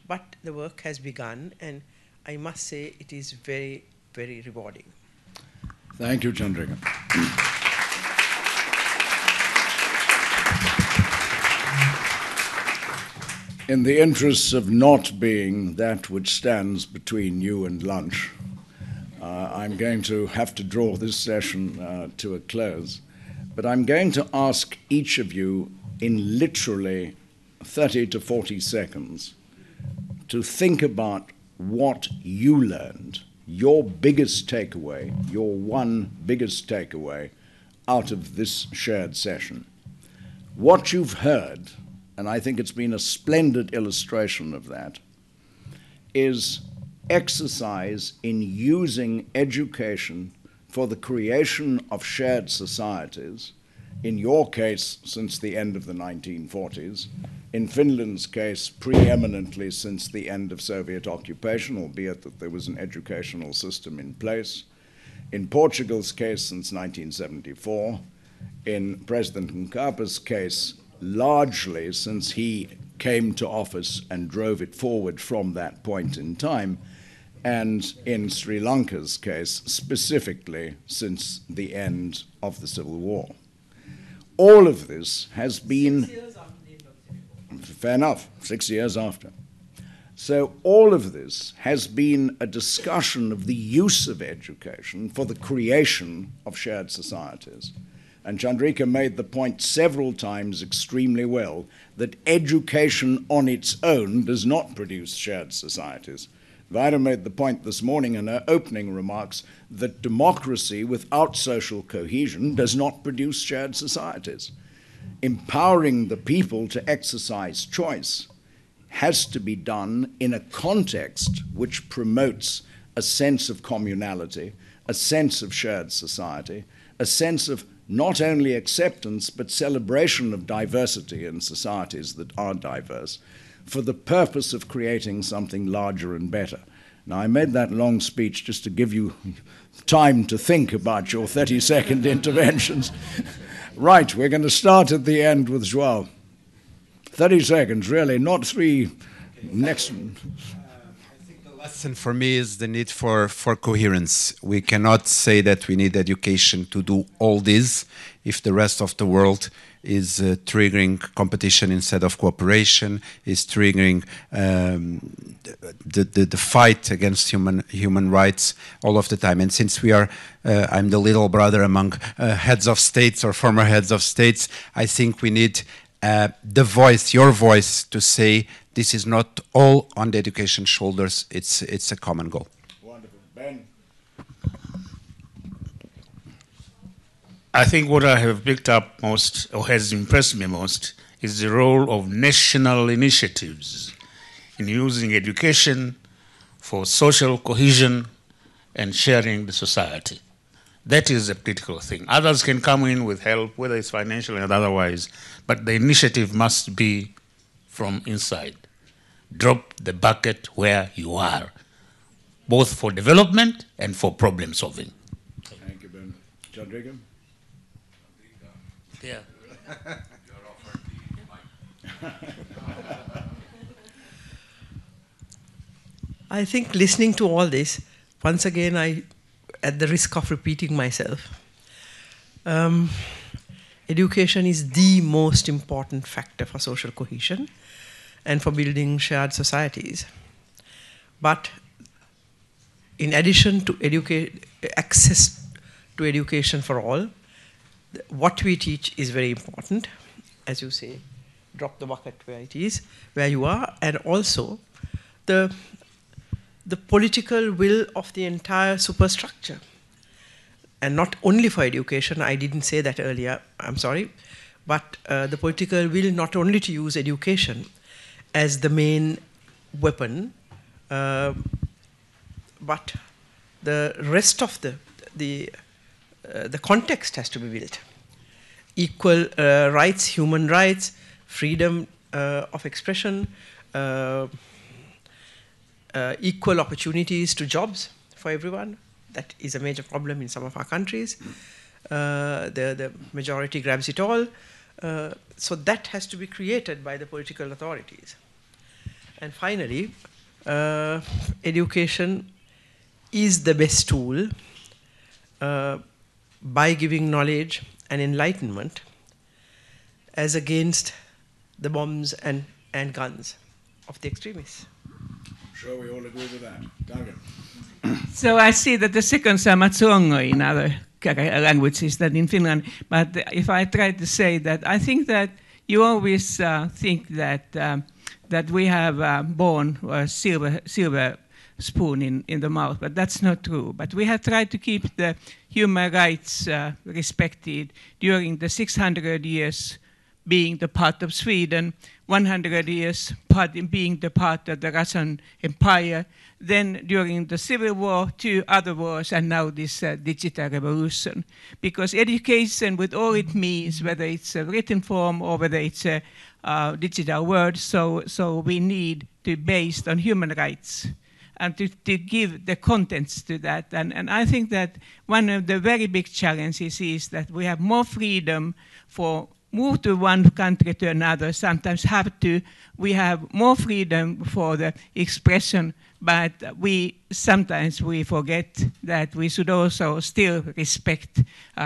Speaker 10: But the work has begun, and I must say it is very, very rewarding.
Speaker 6: Thank you, Chandrika. In the interests of not being that which stands between you and lunch, I'm going to have to draw this session to a close. But I'm going to ask each of you in literally 30 to 40 seconds to think about what you learned, your biggest takeaway, your one biggest takeaway out of this shared session. What you've heard, and I think it's been a splendid illustration of that, is exercise in using education for the creation of shared societies, in your case since the end of the 1940s, in Finland's case preeminently since the end of Soviet occupation, albeit that there was an educational system in place, in Portugal's case since 1974, in President Nkapa's case largely since he came to office and drove it forward from that point in time, and in Sri Lanka's case, specifically since the end of the Civil War. All of this has been, 6 years after the end of the Civil War. Fair enough, 6 years after. So all of this has been a discussion of the use of education for the creation of shared societies. And Chandrika made the point several times extremely well that education on its own does not produce shared societies. Vaira made the point this morning in her opening remarks that democracy without social cohesion does not produce shared societies. Empowering the people to exercise choice has to be done in a context which promotes a sense of communality, a sense of shared society, a sense of not only acceptance but celebration of diversity in societies that are diverse. for the purpose of creating something larger and better. Now, I made that long speech just to give you time to think about your 30-second interventions. Right, we're going to start at the end with João. 30 seconds, really, not 3. Next.
Speaker 8: I think the lesson for me is the need for coherence. We cannot say that we need education to do all this if the rest of the world is triggering competition instead of cooperation, is triggering the fight against human rights all of the time. And since we are, I'm the little brother among heads of states or former heads of states, I think we need the voice, your voice, to say this is not all on the education shoulders, it's a common goal.
Speaker 6: Wonderful. Ben?
Speaker 9: I think what I have picked up most, or has impressed me most, is the role of national initiatives in using education for social cohesion and sharing the society. That is a critical thing. Others can come in with help, whether it's financial and otherwise, but the initiative must be from inside. Drop the bucket where you are, both for development and for problem solving.
Speaker 6: Thank you, Ben. Chandrika?
Speaker 9: Yeah.
Speaker 10: I think listening to all this, once again, at the risk of repeating myself, education is the most important factor for social cohesion and for building shared societies. But in addition to access to education for all, what we teach is very important. As you say, drop the bucket where it is, where you are, and also the political will of the entire superstructure. And not only for education, I didn't say that earlier, I'm sorry, but the political will not only to use education as the main weapon, but the rest of the context has to be built. Equal rights, human rights, freedom of expression, equal opportunities to jobs for everyone. That is a major problem in some of our countries. The majority grabs it all. So that has to be created by the political authorities. And finally, education is the best tool by giving knowledge and enlightenment as against the bombs and guns of the extremists.
Speaker 6: I'm sure we all agree with that. Duncan?
Speaker 7: So I see that the seconds are much longer in other languages than in Finland. But if I try to say that, I think that you always think that that we have born a silver spoon in the mouth, but that's not true. But we have tried to keep the human rights respected during the 600 years being the part of Sweden, 100 years being the part of the Russian Empire, then during the Civil War, 2 other wars, and now this digital revolution. Because education, with all it means, whether it's a written form or whether it's a digital word, so we need to be based on human rights and to give the contents to that. And I think that one of the very big challenges is that we have more freedom for move to one country to another, sometimes we have more freedom for the expression, but sometimes we forget that we should also still respect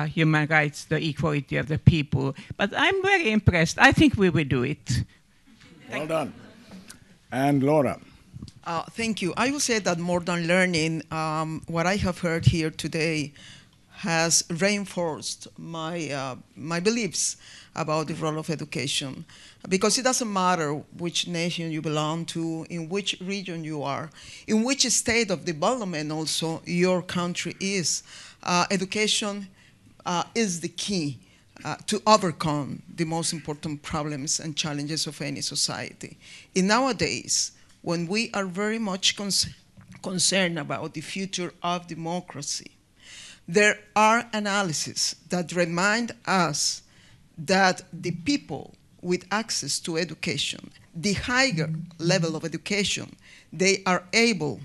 Speaker 7: human rights, the equality of the people. But I'm very impressed. I think we will do it.
Speaker 6: Well done. And Laura?
Speaker 4: Thank you. I will say that more than learning, what I have heard here today has reinforced my beliefs about the role of education. Because it doesn't matter which nation you belong to, in which region you are, in which state of development also your country is. Education is the key to overcome the most important problems and challenges of any society. In nowadays, when we are very much concerned about the future of democracy, there are analyses that remind us that the people with access to education the higher level of education they are able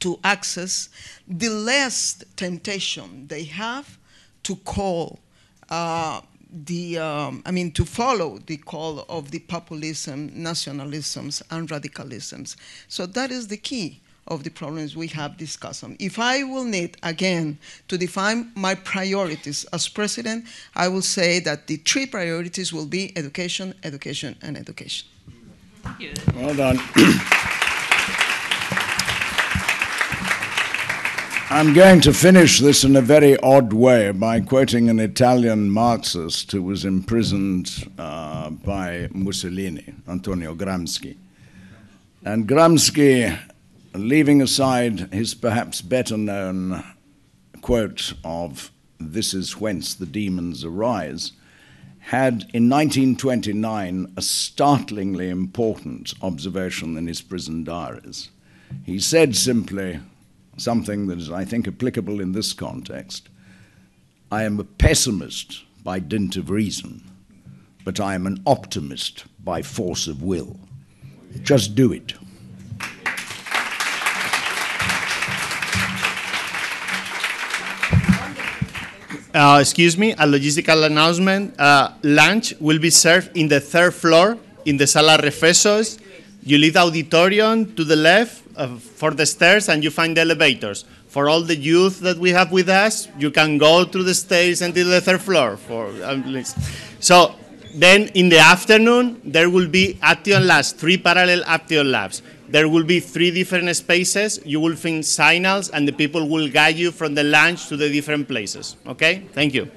Speaker 4: to access, the less temptation they have to call to follow the call of the populism, nationalisms, and radicalisms. So that is the key of the problems we have discussed. If I will need, again, to define my priorities as president, I will say that the 3 priorities will be education, education, and education.
Speaker 7: Thank you.
Speaker 6: Well done. I'm going to finish this in a very odd way by quoting an Italian Marxist who was imprisoned by Mussolini, Antonio Gramsci. And Gramsci, leaving aside his perhaps better known quote of "This is whence the demons arise," had in 1929 a startlingly important observation in his prison diaries. He said simply something that is, I think, applicable in this context: "I am a pessimist by dint of reason, but I am an optimist by force of will. Just do it."
Speaker 1: Excuse me, a logistical announcement. Lunch will be served in the 3rd floor in the Sala Refesos. You leave the auditorium to the left for the stairs and you find the elevators. For all the youth that we have with us, you can go through the stairs until the 3rd floor. So then in the afternoon, there will be action labs, 3 parallel action labs. There will be 3 different spaces. You will find signals and the people will guide you from the lunch to the different places. Okay? Thank you.